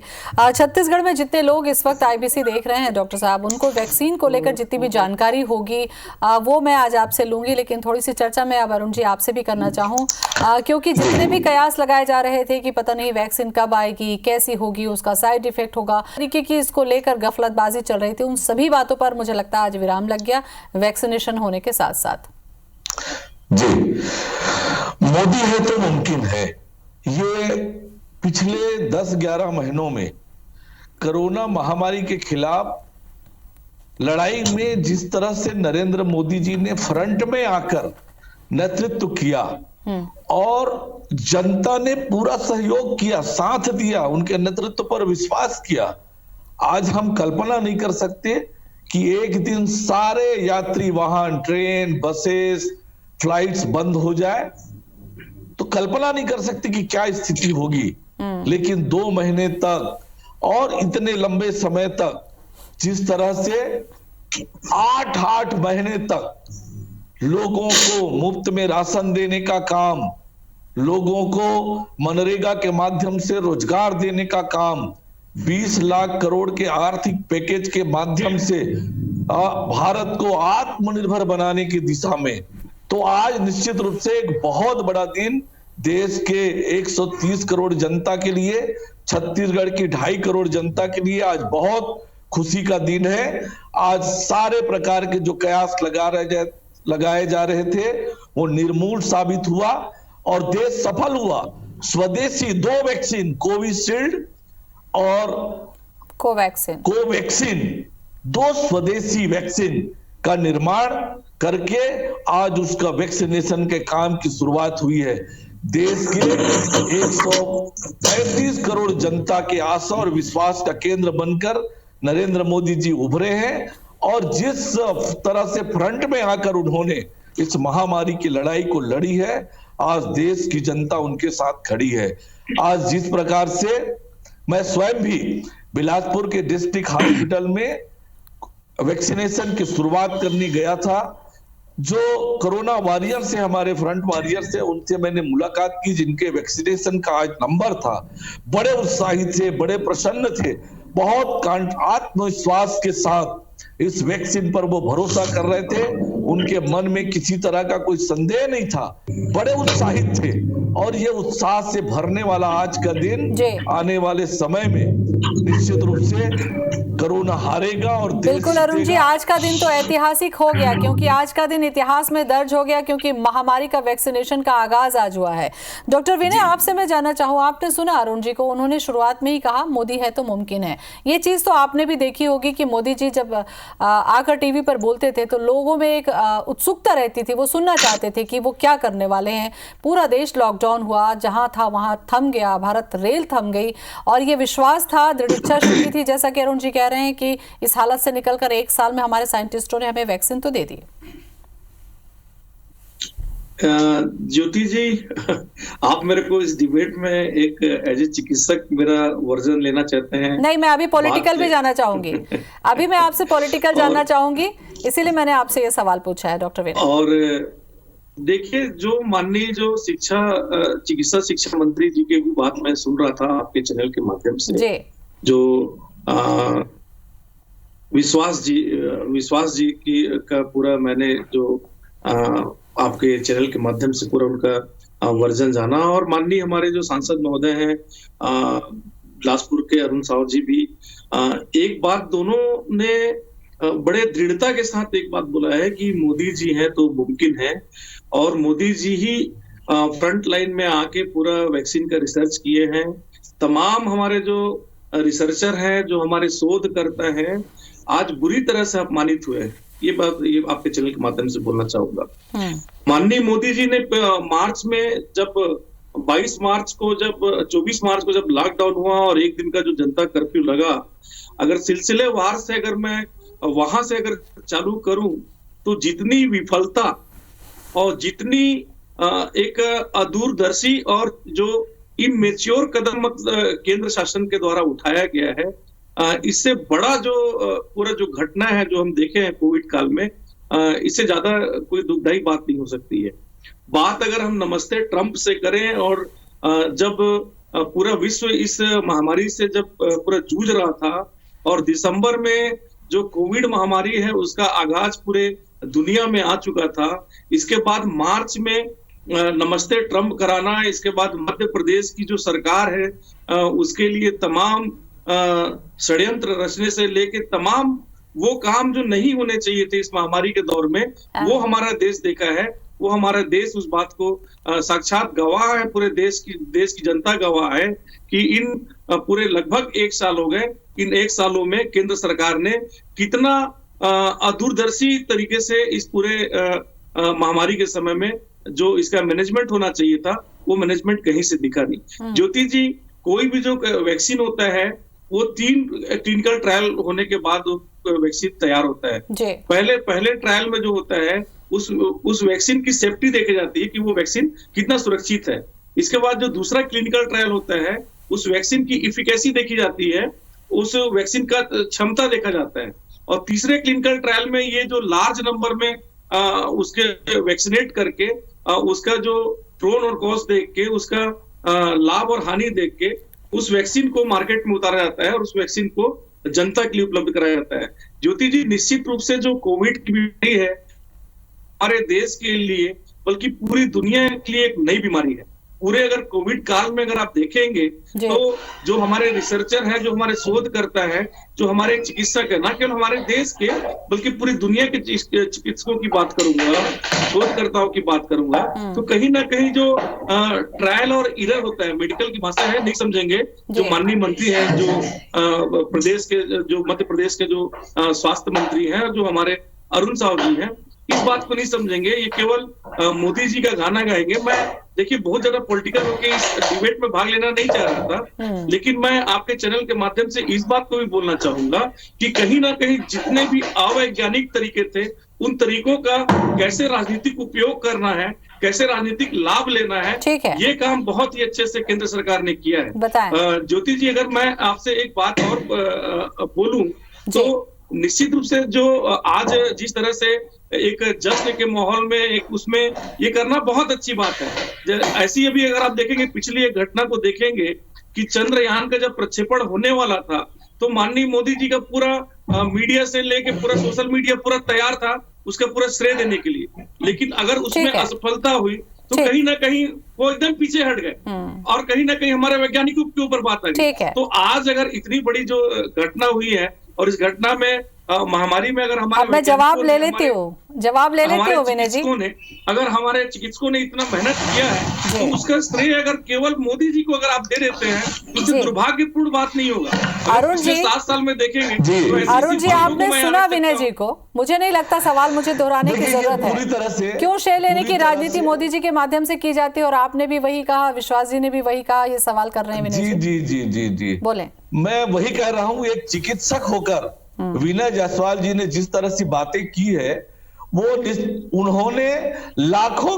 छत्तीसगढ़ में जितने लोग इस वक्त IBC देख रहे हैं डॉक्टर साहब, उनको वैक्सीन को लेकर जितनी भी जानकारी होगी वो मैं आज आपसे लूंगी, लेकिन थोड़ी सी चर्चा मैं अब अरुण जी आपसे भी करना चाहूँ, क्योंकि जितने भी कयास लगाए जा रहे थे कि पता नहीं वैक्सीन कब आएगी, कैसी होगी, उसका साइड इफेक्ट होगा, तरीके की इसको लेकर गफलतबाजी चल रही थी, उन सभी बातों पर मुझे लगता है आज विराम लग गया वैक्सीनेशन होने के साथ साथ। जी, मोदी है तो मुमकिन है। ये पिछले 10-11 महीनों में कोरोना महामारी के खिलाफ लड़ाई में जिस तरह से नरेंद्र मोदी जी ने फ्रंट में आकर नेतृत्व किया, और जनता ने पूरा सहयोग किया, साथ दिया, उनके नेतृत्व पर विश्वास किया। आज हम कल्पना नहीं कर सकते कि एक दिन सारे यात्री वाहन, ट्रेन, बसेस, फ्लाइट्स बंद हो जाए, तो कल्पना नहीं कर सकते कि क्या स्थिति होगी। लेकिन 2 महीने तक और इतने लंबे समय तक जिस तरह से 8 महीने तक लोगों को मुफ्त में राशन देने का काम, लोगों को मनरेगा के माध्यम से रोजगार देने का काम, 20 लाख करोड़ के आर्थिक पैकेज के माध्यम से भारत को आत्मनिर्भर बनाने की दिशा में, तो आज निश्चित रूप से एक बहुत बड़ा दिन देश के 130 करोड़ जनता के लिए, छत्तीसगढ़ की 2.5 करोड़ जनता के लिए आज बहुत खुशी का दिन है। आज सारे प्रकार के जो कयास लगाए जा रहे थे वो निर्मूल साबित हुआ और देश सफल हुआ। स्वदेशी 2 वैक्सीन, कोविशील्ड और कोवैक्सीन 2 स्वदेशी वैक्सीन का निर्माण करके आज उसका वैक्सीनेशन के काम की शुरुआत हुई है। देश के 135 करोड़ जनता के आशा और विश्वास का केंद्र बनकर नरेंद्र मोदी जी उभरे हैं और जिस तरह से फ्रंट में आकर उन्होंने इस महामारी की लड़ाई को लड़ी है, आज देश की जनता उनके साथ खड़ी है। आज जिस प्रकार से मैं स्वयं भी बिलासपुर के डिस्ट्रिक्ट हॉस्पिटल में वैक्सीनेशन की शुरुआत करने गया था, जो कोरोना वॉरियर से, हमारे फ्रंट वॉरियर से, उनसे मैंने मुलाकात की जिनके वैक्सीनेशन का आज नंबर था, बड़े उत्साहित थे, बड़े प्रसन्न थे, बहुत आत्मविश्वास के साथ इस वैक्सीन पर वो भरोसा कर रहे थे। उनके मन में किसी तरह का कोई संदेह नहीं था, बड़े उत्साहित थे और ये उत्साह से भरने वाला आज का दिन आने वाले समय में निश्चित रूप से कोरोना हारेगा। और बिल्कुल अरुण जी, आज का दिन तो ऐतिहासिक हो गया, क्योंकि आज का दिन इतिहास में दर्ज हो गया, क्योंकि महामारी का वैक्सीनेशन का आगाज आज हुआ है। डॉक्टर विनय, आपसे मैं जानना चाहूँ, आपने सुना अरुण जी को, उन्होंने शुरुआत में ही कहा मोदी है तो मुमकिन है। ये चीज तो आपने भी देखी होगी कि मोदी जी जब आकर टीवी पर बोलते थे तो लोगों में एक उत्सुकता रहती थी, वो सुनना चाहते थे कि वो क्या करने वाले हैं। पूरा देश लॉकडाउन हुआ, जहां था वहां थम गया, भारत रेल थम गई, और ये विश्वास था, दृढ़ इच्छा शक्ति थी, जैसा कि अरुण जी कह रहे हैं कि इस हालत से निकलकर 1 साल में हमारे साइंटिस्टों ने हमें वैक्सीन तो दे दी। ज्योति जी, आप मेरे को इस डिबेट में एक एज ए चिकित्सक मेरा वर्जन लेना चाहते हैं? नहीं, मैं अभी पॉलिटिकल भी जाना चाहूंगी। अभी मैं आपसे पॉलिटिकल जानना चाहूंगी, इसीलिए मैंने आपसे ये सवाल पूछा है डॉक्टर विनय। और देखिए, जो माननीय जो चिकित्सा शिक्षा मंत्री जी की भी बात मैं सुन रहा था आपके चैनल के माध्यम से, जो विश्वास जी की का पूरा मैंने जो आपके चैनल के माध्यम से पूरा उनका वर्जन जाना, और माननीय हमारे जो सांसद महोदय हैं बिलासपुर के अरुण साव जी भी, एक बात दोनों ने बड़े दृढ़ता के साथ एक बात बोला है कि मोदी जी हैं तो मुमकिन है, और मोदी जी ही फ्रंट लाइन में आके पूरा वैक्सीन का रिसर्च किए हैं। तमाम हमारे जो रिसर्चर हैं, जो हमारे शोध करता है, आज बुरी तरह से अपमानित हुए। ये बात ये आपके चैनल के माध्यम से बोलना चाहूंगा। माननीय मोदी जी ने मार्च में जब 22 मार्च को जब 24 मार्च को जब लॉकडाउन हुआ और 1 दिन का जो जनता कर्फ्यू लगा, अगर सिलसिलेवार से अगर मैं वहां से अगर चालू करूं तो जितनी विफलता और जितनी एक अदूरदर्शी और जो इमेच्योर कदम केंद्र शासन के द्वारा उठाया गया है, इससे बड़ा जो पूरा जो घटना है जो हम देखे हैं कोविड काल में, इससे ज्यादा कोई दुखदायी बात नहीं हो सकती है। बात अगर हम नमस्ते ट्रंप से करें, और जब पूरा विश्व इस महामारी से जब पूरा जूझ रहा था और दिसंबर में जो कोविड महामारी है उसका आगाज पूरे दुनिया में आ चुका था, इसके बाद मार्च में नमस्ते ट्रंप कराना, इसके बाद मध्य प्रदेश की जो सरकार है उसके लिए तमाम षड्यंत्र रचने से लेके तमाम वो काम जो नहीं होने चाहिए थे इस महामारी के दौर में, वो हमारा देश देखा है। वो हमारा देश उस बात को साक्षात गवाह है, पूरे देश की जनता गवाह है कि इन पूरे लगभग 1 साल हो गए, इन 1 सालों में केंद्र सरकार ने कितना अदूरदर्शी तरीके से इस पूरे महामारी के समय में जो इसका मैनेजमेंट होना चाहिए था वो मैनेजमेंट कहीं से दिखा नहीं। ज्योति जी, कोई भी जो वैक्सीन होता है वो 3 क्लिनिकल ट्रायल होने के बाद वैक्सीन तैयार होता है। पहले ट्रायल में जो होता है उस वैक्सीन की सेफ्टी देखी जाती है कि वो वैक्सीन कितना सुरक्षित है। इसके बाद जो दूसरा क्लिनिकल ट्रायल होता है उस वैक्सीन की इफिकेसी देखी जाती है, उस वैक्सीन का क्षमता देखा जाता है। और तीसरे क्लिनिकल ट्रायल में ये जो लार्ज नंबर में उसके वैक्सीनेट करके उसका जो प्रोन और कॉस्ट देख के, उसका लाभ और हानि देख के उस वैक्सीन को मार्केट में उतारा जाता है और उस वैक्सीन को जनता के लिए उपलब्ध कराया जाता है। ज्योति जी, निश्चित रूप से जो कोविड की बीमारी है हमारे देश के लिए बल्कि पूरी दुनिया के लिए एक नई बीमारी है। पूरे अगर कोविड काल में अगर आप देखेंगे तो जो हमारे रिसर्चर हैं, जो हमारे शोधकर्ता है, जो हमारे चिकित्सक है, ना केवल हमारे देश के बल्कि पूरी दुनिया के चिकित्सकों की बात करूंगा, शोधकर्ताओं की बात करूंगा, तो कहीं ना कहीं जो ट्रायल और एरर होता है, मेडिकल की भाषा है, नहीं समझेंगे। जो माननीय मंत्री हैं, जो प्रदेश के, जो मध्य प्रदेश के जो स्वास्थ्य मंत्री हैं, जो हमारे अरुण साहब जी हैं, इस बात को नहीं समझेंगे। ये केवल मोदी जी का गाना गाएंगे। मैं देखिए बहुत ज्यादा पॉलिटिकल होकर इस डिबेट में भाग लेना नहीं चाह रहा था, लेकिन मैं आपके चैनल के माध्यम से इस बात को भी बोलना चाहूंगा कि कहीं ना कहीं जितने भी अवैज्ञानिक तरीके थे उन तरीकों का कैसे राजनीतिक उपयोग करना है, कैसे राजनीतिक लाभ लेना है, ये काम बहुत ही अच्छे से केंद्र सरकार ने किया है। ज्योति जी, अगर मैं आपसे एक बात और बोलूं तो निश्चित रूप से जो आज जिस तरह से एक जश्न के माहौल में एक उसमें ये करना बहुत अच्छी बात है। ऐसी अभी अगर आप देखेंगे, पिछली एक घटना को देखेंगे कि चंद्रयान का जब प्रक्षेपण होने वाला था तो माननीय मोदी जी का पूरा मीडिया से लेके पूरा सोशल मीडिया पूरा तैयार था उसका पूरा श्रेय देने के लिए, लेकिन अगर उसमें असफलता हुई तो कहीं ना कहीं वो एकदम पीछे हट गए और कहीं ना कहीं हमारे वैज्ञानिकों के ऊपर बात आ गई। तो आज अगर इतनी बड़ी जो घटना हुई है और इस घटना में महामारी में अगर हमारे मैं जवाब ले लेती हूँ विनय जी, अगर हमारे चिकित्सकों ने इतना मेहनत किया है तो उसका श्रेय अगर केवल मोदी जी को अगर आप दे देते हैं तो दुर्भाग्यपूर्ण बात नहीं होगा। अरुण जी, 7 साल में देखेंगे अरुण जी, आपने सुना विनय जी को, मुझे नहीं लगता सवाल मुझे दोहराने की जरूरत है। क्यों श्रेय लेने की राजनीति मोदी जी के माध्यम से की जाती है? और आपने भी वही कहा, विश्वास जी ने भी वही कहा, ये सवाल कर रहे हैं विनय जी। जी बोले। मैं वही कह रहा हूँ, एक चिकित्सक होकर विनय जायसवाल जी ने जिस तरह से बातें की है वो उन्होंने लाखों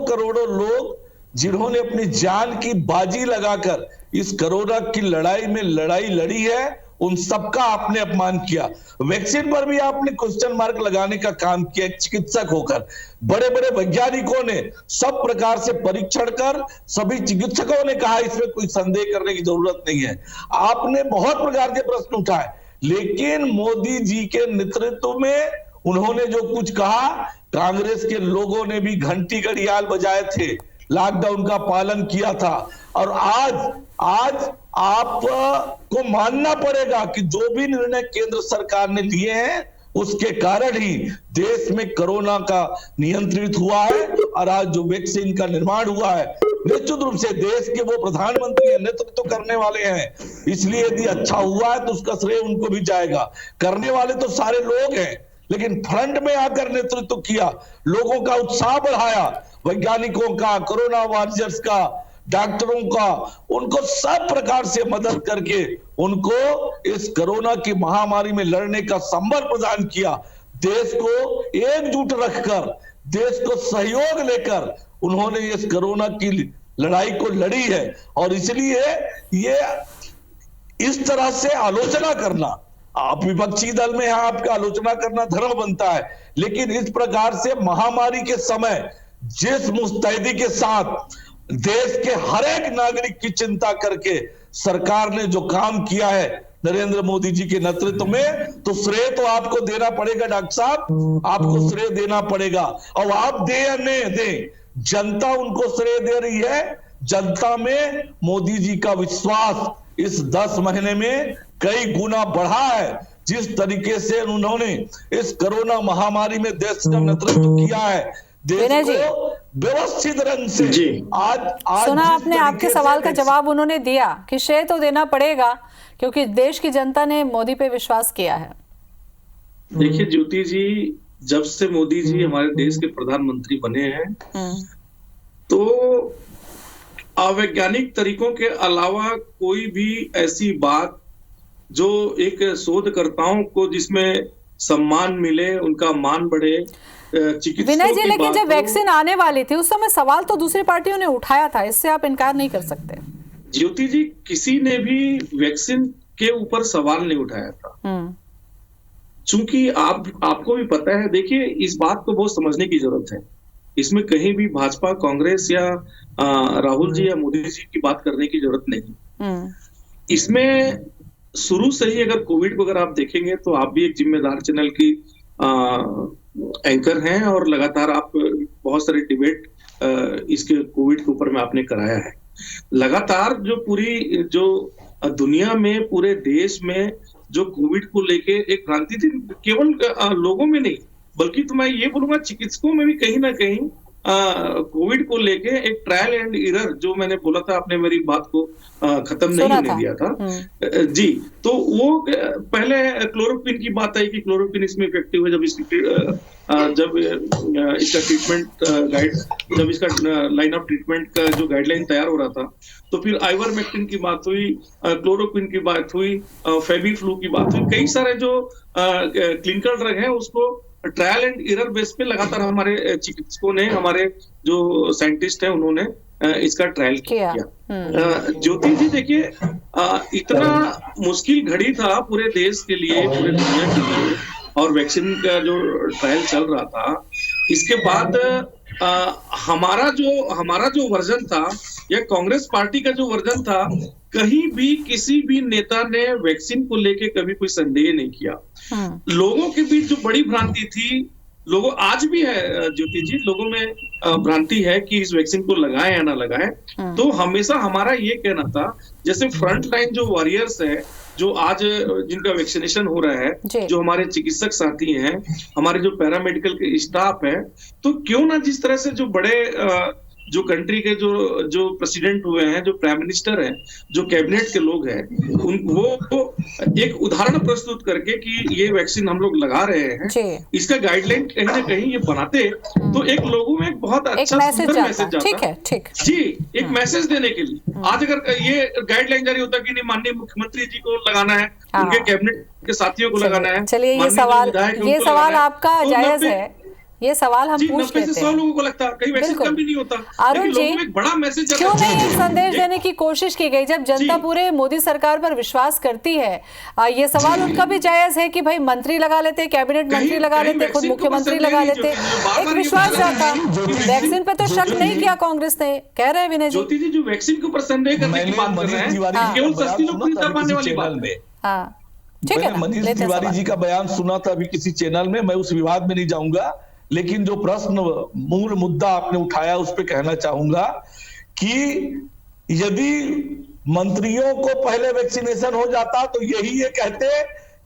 करोड़ों लोग जिन्होंने अपनी जान की बाजी लगाकर इस कोरोना की लड़ाई में लड़ाई लड़ी है, उन सबका आपने अपमान किया। वैक्सीन पर भी आपने क्वेश्चन मार्क लगाने का काम किया। एक चिकित्सक होकर बड़े बड़े वैज्ञानिकों ने सब प्रकार से परीक्षण कर सभी चिकित्सकों ने कहा इसमें कोई संदेह करने की जरूरत नहीं है। आपने बहुत प्रकार के प्रश्न उठाए, लेकिन मोदी जी के नेतृत्व में उन्होंने जो कुछ कहा, कांग्रेस के लोगों ने भी घंटी घड़ियाल बजाए थे, लॉकडाउन का पालन किया था। और आज आपको मानना पड़ेगा कि जो भी निर्णय केंद्र सरकार ने लिए हैं उसके कारण ही देश में कोरोना का नियंत्रित हुआ है और आज जो वैक्सीन का निर्माण हुआ है, निश्चित रूप से देश के वो प्रधानमंत्री नेतृत्व करने वाले हैं, इसलिए यदि अच्छा हुआ है तो उसका श्रेय उनको भी जाएगा। करने वाले तो सारे लोग हैं, लेकिन फ्रंट में आकर नेतृत्व किया, लोगों का उत्साह बढ़ाया, वैज्ञानिकों का, कोरोना वॉरियर्स का, डॉक्टरों का, उनको सब प्रकार से मदद करके उनको इस कोरोना की महामारी में लड़ने का संबल प्रदान किया। देश को एकजुट रखकर, देश को सहयोग लेकर उन्होंने इस कोरोना की लड़ाई को लड़ी है। और इसलिए ये इस तरह से आलोचना करना, आप विपक्षी दल में यहाँ आपका आलोचना करना धर्म बनता है, लेकिन इस प्रकार से महामारी के समय जिस मुस्तैदी के साथ देश के हर एक नागरिक की चिंता करके सरकार ने जो काम किया है नरेंद्र मोदी जी के नेतृत्व में, तो श्रेय तो आपको देना पड़ेगा डॉक्टर साहब, आपको श्रेय देना पड़ेगा। और आप दे या नहीं दे, जनता उनको श्रेय दे रही है। जनता में मोदी जी का विश्वास इस 10 महीने में कई गुना बढ़ा है। जिस तरीके से उन्होंने इस कोरोना महामारी में देश का नेतृत्व किया है, देश को व्यवस्थित रंग से आज सुना आपने, आपके सवाल का जवाब उन्होंने दिया कि श्रेय तो देना पड़ेगा क्योंकि देश की जनता ने मोदी पे विश्वास किया है। देखिए ज्योति जी, जब से मोदी जी हमारे देश के प्रधानमंत्री बने हैं, तो अवैज्ञानिक तरीकों के अलावा कोई भी ऐसी बात जो एक शोधकर्ताओं को जिसमें सम्मान मिले, उनका मान बढ़े, विनय जी, लेकिन जब वैक्सीन आने वाली थी उस समय सवाल तो दूसरी पार्टियों ने उठाया था, इससे आप इनकार नहीं कर सकते। ज्योति जी, किसी ने भी वैक्सीन के ऊपर सवाल नहीं उठाया था। चूंकि आपको भी पता है, देखिए इस बात को बहुत समझने की जरूरत है। इसमें कहीं भी भाजपा, कांग्रेस या राहुल जी या मोदी जी की बात करने की जरूरत नहीं। इसमें शुरू से ही अगर कोविड को अगर आप देखेंगे तो आप भी एक जिम्मेदार चैनल की एंकर हैं और लगातार आप बहुत सारे डिबेट इसके कोविड के ऊपर में आपने कराया है। लगातार जो पूरी जो दुनिया में, पूरे देश में जो कोविड को लेके एक क्रांति थी, केवल लोगों में नहीं बल्कि तो मैं ये बोलूंगा चिकित्सकों में भी कहीं ना कहीं कोविड को लेके एक ट्रायल एंड एरर, जो मैंने बोला था, आपने मेरी बात को खत्म नहीं होने दिया था जी। तो वो पहले क्लोरोक्विन की बात आई कि क्लोरोक्विन इसमें इफेक्टिव है। जब इसका ट्रीटमेंट गाइड, जब इसका लाइन ऑफ ट्रीटमेंट का जो गाइडलाइन तैयार हो रहा था, तो फिर आइवरमेक्टिन की बात हुई, क्लोरोक्विन की बात हुई, फेबीफ्लू की बात हुई। कई सारे जो क्लिनिकल ड्रग है उसको ट्रायल एंड एरर बेस पे लगातार हमारे चिकित्सकों ने, हमारे जो साइंटिस्ट हैं, उन्होंने इसका ट्रायल किया। ज्योति जी, देखिए इतना मुश्किल घड़ी था पूरे देश के लिए, पूरे दुनिया के लिए, और वैक्सीन का जो ट्रायल चल रहा था, इसके बाद हमारा जो वर्जन था या कांग्रेस पार्टी का जो वर्जन था, कहीं भी किसी भी नेता ने वैक्सीन को लेके कभी कोई संदेह नहीं किया। लोगों के बीच जो बड़ी भ्रांति थी, लोगों आज भी है ज्योति जी, लोगों में भ्रांति है कि इस वैक्सीन को लगाएं या ना लगाएं। तो हमेशा हमारा ये कहना था, जैसे फ्रंट लाइन जो वॉरियर्स है, जो आज जिनका वैक्सीनेशन हो रहा है, जो हमारे चिकित्सक साथी हैं, हमारे जो पैरामेडिकल के स्टाफ है, तो क्यों ना जिस तरह से जो बड़े जो कंट्री के जो प्रेसिडेंट हुए हैं, जो प्राइम मिनिस्टर हैं, जो कैबिनेट के लोग हैं, वो एक उदाहरण प्रस्तुत करके कि ये वैक्सीन हम लोग लगा रहे हैं, इसका गाइडलाइन कहीं ना कहीं ये बनाते तो एक लोगों में एक बहुत अच्छा सुंदर मैसेज जाता। ठीक है, ठीक जी, एक मैसेज देने के लिए। आज अगर ये गाइडलाइन जारी होता कि नहीं, माननीय मुख्यमंत्री जी को लगाना है, उनके कैबिनेट के साथियों को लगाना है। चलिए, ये सवाल आपका जायज है, ये सवाल हम पूछ लेते हैं। लोगों को लगता कहीं वैक्सीन का भी नहीं होता। अरुण जी, एक बड़ा मैसेज क्यों नहीं एक संदेश देने की कोशिश की गई? जब जनता पूरे मोदी सरकार पर विश्वास करती है, ये सवाल उनका भी जायज है कि भाई मंत्री लगा लेते, कैबिनेट मंत्री लगा लेते, खुद मुख्यमंत्री लगा लेते, एक विश्वास जाता। वैक्सीन पे तो शक नहीं किया कांग्रेस ने, कह रहे हैं विनय जी। ज्योति जी, जो वैक्सीन के ऊपर संदेह करने की बात कर रहे हैं, केवल सस्ती नौकरी दबाने वाली बात है। ठीक है, मनीष तिवारी जी का बयान सुना था अभी किसी चैनल में, मैं उस विवाद में नहीं जाऊंगा, लेकिन जो प्रश्न मूल मुद्दा आपने उठाया उस पे कहना चाहूंगा कि यदि मंत्रियों को पहले वैक्सीनेशन हो जाता तो यही ये कहते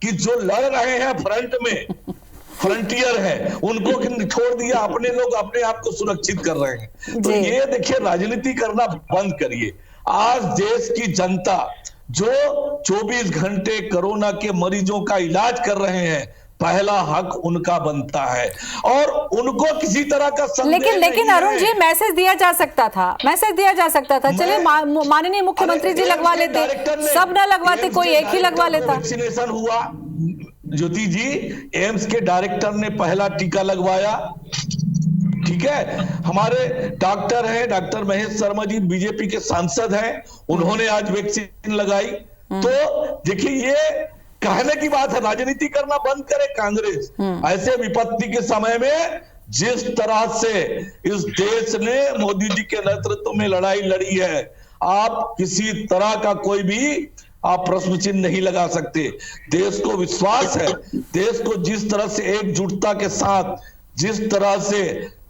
कि जो लड़ रहे हैं फ्रंट में, फ्रंटियर है, उनको छोड़ दिया, अपने लोग अपने आप को सुरक्षित कर रहे हैं। तो ये देखिए, राजनीति करना बंद करिए। आज देश की जनता जो 24 घंटे कोरोना के मरीजों का इलाज कर रहे हैं, पहला हक उनका बनता है और उनको किसी तरह का संदेह लेकिन अरुण जी, मैसेज दिया जा सकता था, चलिए माननीय मुख्यमंत्री जी लगवा लेते, सब न लगवाते, कोई एक ही लगवा लेता। वैक्सीनेशन हुआ ज्योति जी, एम्स के डायरेक्टर ने पहला टीका लगवाया, ठीक है। हमारे डॉक्टर हैं, डॉक्टर महेश शर्मा जी बीजेपी के सांसद हैं, उन्होंने आज वैक्सीन लगाई। तो देखिए, ये कहने की बात है, राजनीति करना बंद करे कांग्रेस। ऐसे विपत्ति के समय में जिस तरह से इस देश ने मोदी जी के नेतृत्व में लड़ाई लड़ी है, आप किसी तरह का कोई भी आप प्रश्न चिन्ह नहीं लगा सकते। देश को विश्वास है, देश को जिस तरह से एकजुटता के साथ, जिस तरह से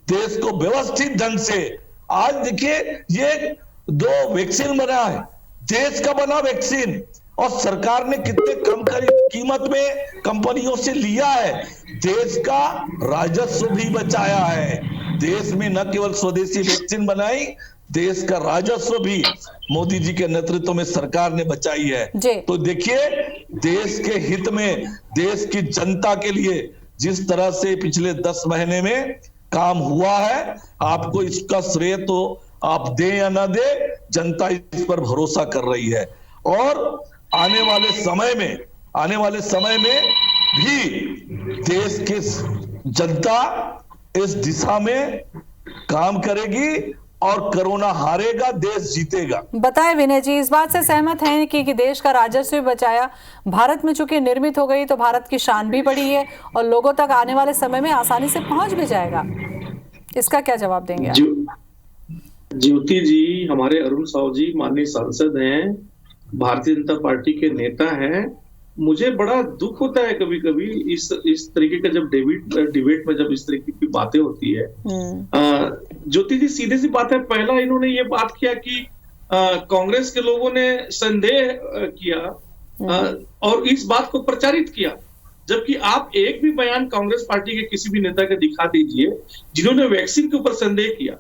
देश को व्यवस्थित ढंग से, आज देखिए ये 2 वैक्सीन बना है, देश का बना वैक्सीन, और सरकार ने कितने कम कीमत में कंपनियों से लिया है, देश का राजस्व भी बचाया है। देश में न केवल स्वदेशी वैक्सीन बनाई, देश का राजस्व भी मोदी जी के नेतृत्व में सरकार ने बचाई है। तो देखिए, देश के हित में, देश की जनता के लिए जिस तरह से पिछले 10 महीने में काम हुआ है, आपको इसका श्रेय तो आप दें या ना दें, जनता इस पर भरोसा कर रही है। और आने वाले समय में भी देश की जनता इस दिशा में काम करेगी और कोरोना हारेगा, देश जीतेगा। बताएं विनय जी, इस बात से सहमत हैं कि देश का राजस्व भी बचाया, भारत में चूंकि निर्मित हो गई तो भारत की शान भी बढ़ी है और लोगों तक आने वाले समय में आसानी से पहुंच भी जाएगा, इसका क्या जवाब देंगे आप? ज्योति जी, हमारे अरुण साव जी माननीय सांसद हैं, भारतीय जनता पार्टी के नेता हैं। मुझे बड़ा दुख होता है कभी कभी इस तरीके का जब डिबेट में जब इस तरीके की बातें होती है। ज्योति जी, सीधे सी बात है, पहला इन्होंने ये बात किया कि कांग्रेस के लोगों ने संदेह किया और इस बात को प्रचारित किया, जबकि आप एक भी बयान कांग्रेस पार्टी के किसी भी नेता के दिखा दीजिए जिन्होंने वैक्सीन के ऊपर संदेह किया।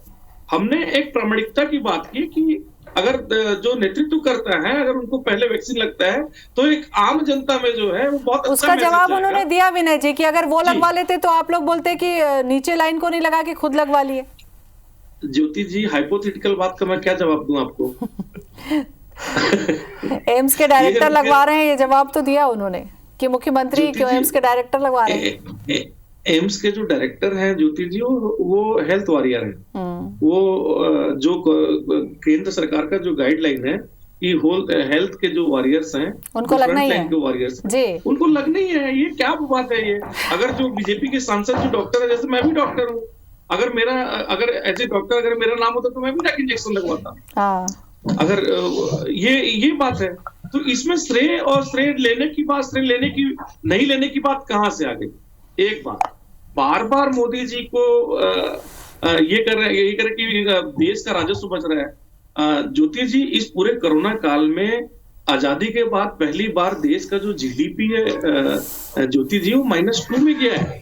हमने एक प्रामाणिकता की बात की कि अगर जो नेतृत्व करता है, अगर उनको पहले वैक्सीन लगता है तो एक आम जनता में जो है वो बहुत अच्छा उसका जवाब उन्होंने दिया विनय जी कि अगर वो लगवा लेते तो आप लोग बोलते कि नीचे लाइन को नहीं लगा के खुद लगवा लिए। ज्योति जी, हाइपोथेटिकल बात का मैं क्या जवाब दूं आपको? एम्स के डायरेक्टर लगवा रहे हैं, ये जवाब तो दिया उन्होंने कि मुख्यमंत्री क्यों एम्स के डायरेक्टर लगवा रहे हैं। एम्स के जो डायरेक्टर हैं ज्योति जी, वो हेल्थ वॉरियर हैं। वो जो केंद्र सरकार का जो गाइडलाइन है कि हेल्थ के जो वॉरियर्स हैं उनको लगना ही है, वॉरियर्स उनको लगना ही है। ये क्या बात है ये? अगर जो बीजेपी के सांसद जो डॉक्टर है, जैसे मैं भी डॉक्टर हूँ, अगर एज ए डॉक्टर अगर मेरा नाम होता तो मैं भी इंजेक्शन लगवाता। अगर ये बात है तो इसमें श्रेय और श्रेय लेने की बात, श्रेय लेने की नहीं लेने की बात कहाँ से आ गई? एक बात, बार बार मोदी जी को ये कर रहे कि देश का राजस्व बच रहा है। ज्योति जी, इस पूरे कोरोना काल में आजादी के बाद पहली बार देश का जो जीडीपी है ज्योति जी, वो -2 में गया है।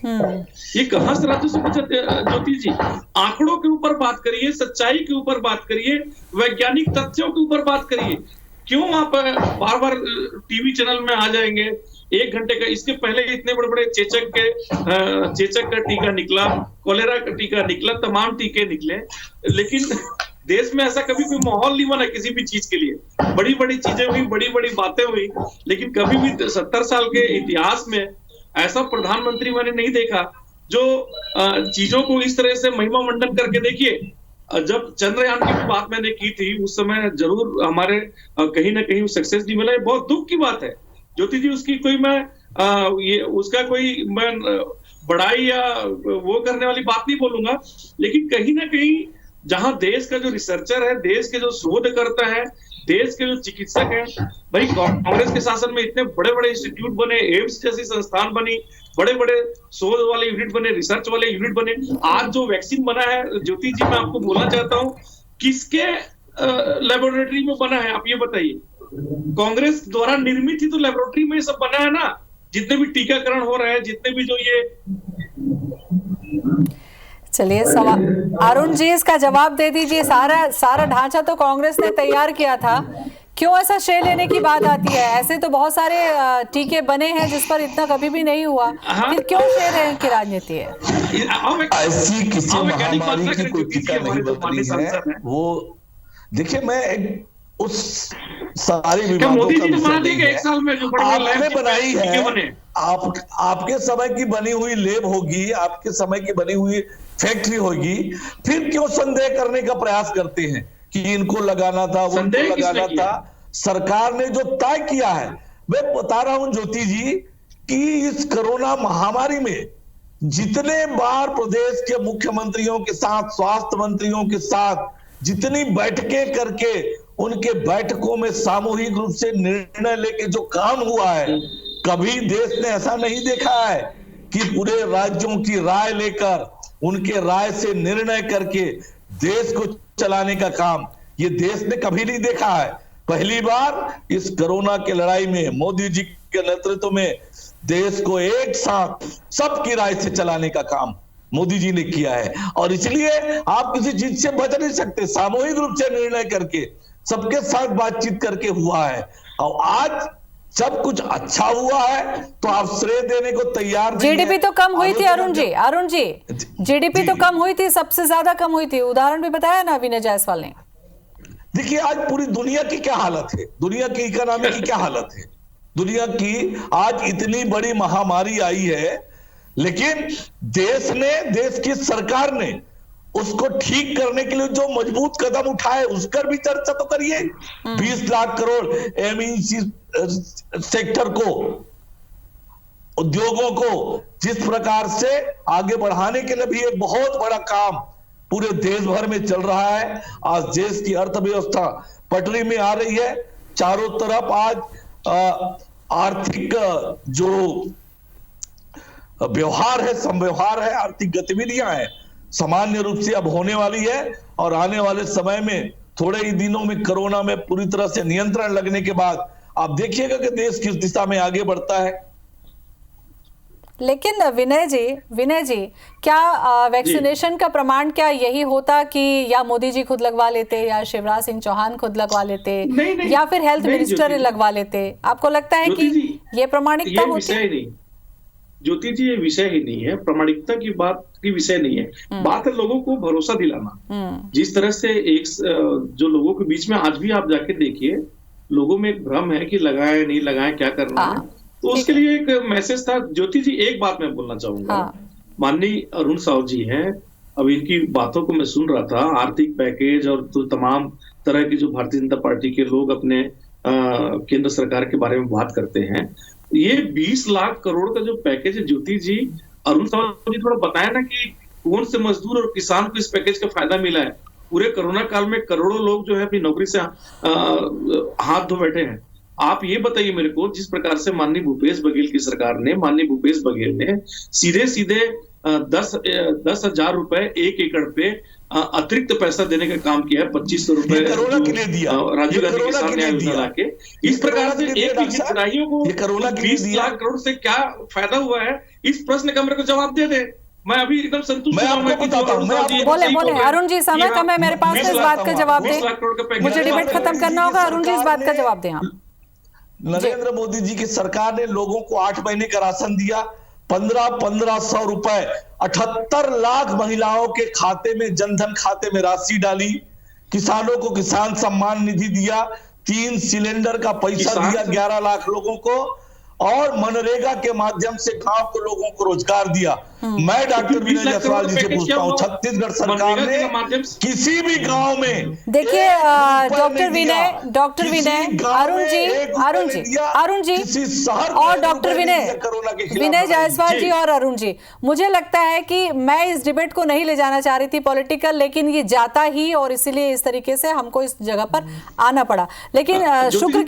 ये कहां से राजस्व बचा? ज्योति जी, आंकड़ों के ऊपर बात करिए, सच्चाई के ऊपर बात करिए, वैज्ञानिक तथ्यों के ऊपर बात करिए। क्यों आप बार बार टीवी चैनल में आ जाएंगे 1 घंटे का? इसके पहले इतने बड़े बड़े चेचक का टीका निकला, कोलेरा का टीका निकला, तमाम टीके निकले, लेकिन देश में ऐसा कभी कोई माहौल नहीं बना किसी भी चीज के लिए। बड़ी बड़ी चीजें हुई, बड़ी बड़ी बातें हुई, लेकिन कभी भी 70 साल के इतिहास में ऐसा प्रधानमंत्री मैंने नहीं देखा जो चीजों को इस तरह से महिमा मंडन करके। देखिए, जब चंद्रयान की भी बात मैंने की थी, उस समय जरूर हमारे कहीं ना कहीं सक्सेस नहीं मिला। ये बहुत दुख की बात है ज्योति जी। उसकी कोई मैं बड़ाई या वो करने वाली बात नहीं बोलूंगा, लेकिन कहीं ना कहीं जहां देश का जो रिसर्चर है, देश के जो शोधकर्ता है, देश के जो चिकित्सक हैं, भाई कांग्रेस के शासन में इतने बड़े बड़े इंस्टीट्यूट बने, एम्स जैसी संस्थान बनी, बड़े बड़े शोध वाले यूनिट बने, रिसर्च वाले यूनिट बने। आज जो वैक्सीन बना है ज्योति जी, मैं आपको बोलना चाहता हूँ, किसके लेबोरेटरी में बना है आप ये बताइए? कांग्रेस द्वारा निर्मित ही तो लेबोरेटरी में सब बना है ना। जितने भी टीकाकरण हो रहे हैं, जितने भी जो ये चलिए अरुण जी इसका जवाब दे दीजिए। सारा ढांचा तो कांग्रेस ने तैयार किया था, क्यों ऐसा श्रेय लेने की बात आती है? ऐसे तो बहुत सारे टीके बने हैं जिस पर इतना कभी भी नहीं हुआ, फिर क्यों श्रेय लेने की राजनीति है? ऐसी किसी महामारी की कोई टीका नहीं बन रही है। वो देखिए, मैं उस सारी विवादों का एक साल में जो आपने बनाई है, आपके समय की बनी हुई लेब होगी, आपके समय की बनी हुई फैक्ट्री होगी, फिर क्यों संदेह करने का प्रयास करते हैं कि इनको लगाना था, उनको लगाना था? सरकार ने जो तय किया है, मैं बता रहा हूं ज्योति जी कि इस कोरोना महामारी में जितने बार प्रदेश के मुख्यमंत्रियों के साथ, स्वास्थ्य मंत्रियों के साथ जितनी बैठकें करके उनके बैठकों में सामूहिक रूप से निर्णय लेके जो काम हुआ है, कभी देश ने ऐसा नहीं देखा है कि पूरे राज्यों की राय लेकर, उनके राय से निर्णय करके देश को चलाने का काम ये देश ने कभी नहीं देखा है। पहली बार इस कोरोना की लड़ाई में मोदी जी के नेतृत्व में देश को एक साथ सबकी राय से चलाने का काम मोदी जी ने किया है, और इसलिए आप किसी चीज से बच नहीं सकते। सामूहिक रूप से निर्णय करके, सबके साथ बातचीत करके हुआ है। और आज जब कुछ अच्छा हुआ है तो आप श्रेय देने को तैयार नहीं जीडीपी है। तो कम हुई थी अरुण जी जीडीपी तो कम हुई थी, सबसे ज्यादा कम हुई थी, उदाहरण भी बताया ना विनय जायसवाल ने। देखिए आज पूरी दुनिया की क्या हालत है, दुनिया की इकोनॉमी की क्या हालत है, दुनिया की आज इतनी बड़ी महामारी आई है, लेकिन देश की सरकार ने उसको ठीक करने के लिए जो मजबूत कदम उठाए उस पर भी चर्चा तो करिए। 20 लाख करोड़ एमएनसी सेक्टर को, उद्योगों को जिस प्रकार से आगे बढ़ाने के लिए भी एक बहुत बड़ा काम पूरे देश भर में चल रहा है। आज देश की अर्थव्यवस्था पटरी में आ रही है, चारों तरफ आज आर्थिक जो व्यवहार है, संव्यवहार है, आर्थिक गतिविधियां हैं, सामान्य रूप से अब होने वाली है और आने वाले समय में थोड़े ही दिनों में कोरोना में पूरी तरह से नियंत्रण लगने के बाद आप देखिएगा कि देश किस दिशा में आगे बढ़ता है। लेकिन विनय जी क्या वैक्सीनेशन का प्रमाण क्या यही होता कि या मोदी जी खुद लगवा लेते या शिवराज सिंह चौहान खुद लगवा लेते या फिर हेल्थ मिनिस्टर लगवा लेते? आपको लगता है कि ये प्रामाणिकता होती? ज्योति जी ये विषय ही नहीं है, प्रामाणिकता की बात की विषय नहीं है, बात है लोगों को भरोसा दिलाना। जिस तरह से एक जो लोगों के बीच में आज भी आप जाके देखिए, लोगों में एक भ्रम है कि लगाए नहीं लगाए क्या करना है, तो उसके लिए एक मैसेज था। ज्योति जी एक बात मैं बोलना चाहूंगा, माननीय अरुण साहू जी हैं, अब इनकी बातों को मैं सुन रहा था, आर्थिक पैकेज और तो तमाम तरह की जो भारतीय जनता पार्टी के लोग अपने केंद्र सरकार के बारे में बात करते हैं। ये 20 लाख करोड़ का जो पैकेज है ज्योति जी, अरुण साहू जी थोड़ा बताया ना कि कौन से मजदूर और किसान को इस पैकेज का फायदा मिला है। पूरे कोरोना काल में करोड़ों लोग जो है अपनी नौकरी से हाथ धो बैठे हैं। आप ये बताइए मेरे को, जिस प्रकार से माननीय भूपेश बघेल की सरकार ने, माननीय भूपेश बघेल ने सीधे 10,000 रुपए 1 एकड़ पे अतिरिक्त पैसा देने का काम किया है, 2500 रुपए कोरोना के लिए दिया, राजीव गांधी किसान न्याय योजना लाके। इस प्रकार से एक हितग्राहियों को 20 लाख करोड़ से क्या फायदा हुआ है, इस प्रश्न का मेरे को जवाब दे दे। मैं अभी एकदम संतुष्ट हूं। बोले अरुण जी, समय कम है मेरे पास, इस बात का जवाब दें, मुझे डिबेट खत्म करना होगा। अरुण जी इस बात का जवाब दें आप। नरेंद्र मोदी जी की सरकार ने लोगों को 8 महीने का राशन दिया, 1500 रुपए 78 लाख महिलाओं के खाते में, जनधन खाते में राशि डाली, किसानों को किसान सम्मान निधि दिया, 3 सिलेंडर का पैसा दिया 11 लाख लोगों को, और मनरेगा के माध्यम से गांव के लोगों को रोजगार दिया। मैं डॉक्टर विनय जायसवाल जी से पूछता हूं, छत्तीसगढ़ सरकार ने किसी भी गांव में, देखिए डॉक्टर विनय अरुण जी और डॉक्टर विनय जायसवाल जी और अरुण जी, मुझे लगता है कि मैं इस डिबेट को नहीं ले जाना चाह रही थी पॉलिटिकल, लेकिन ये जाता ही और इसीलिए इस तरीके से हमको इस जगह पर आना पड़ा। लेकिन शुक्र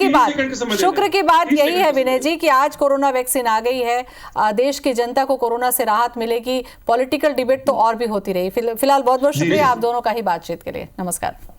की बात यही है विनय जी कि आज कोरोना वैक्सीन आ गई है, देश की जनता को कोरोना से राहत मिलेगी। पॉलिटिकल डिबेट तो और भी होती रही। फिलहाल बहुत बहुत शुक्रिया आप दोनों का ही बातचीत के लिए। नमस्कार।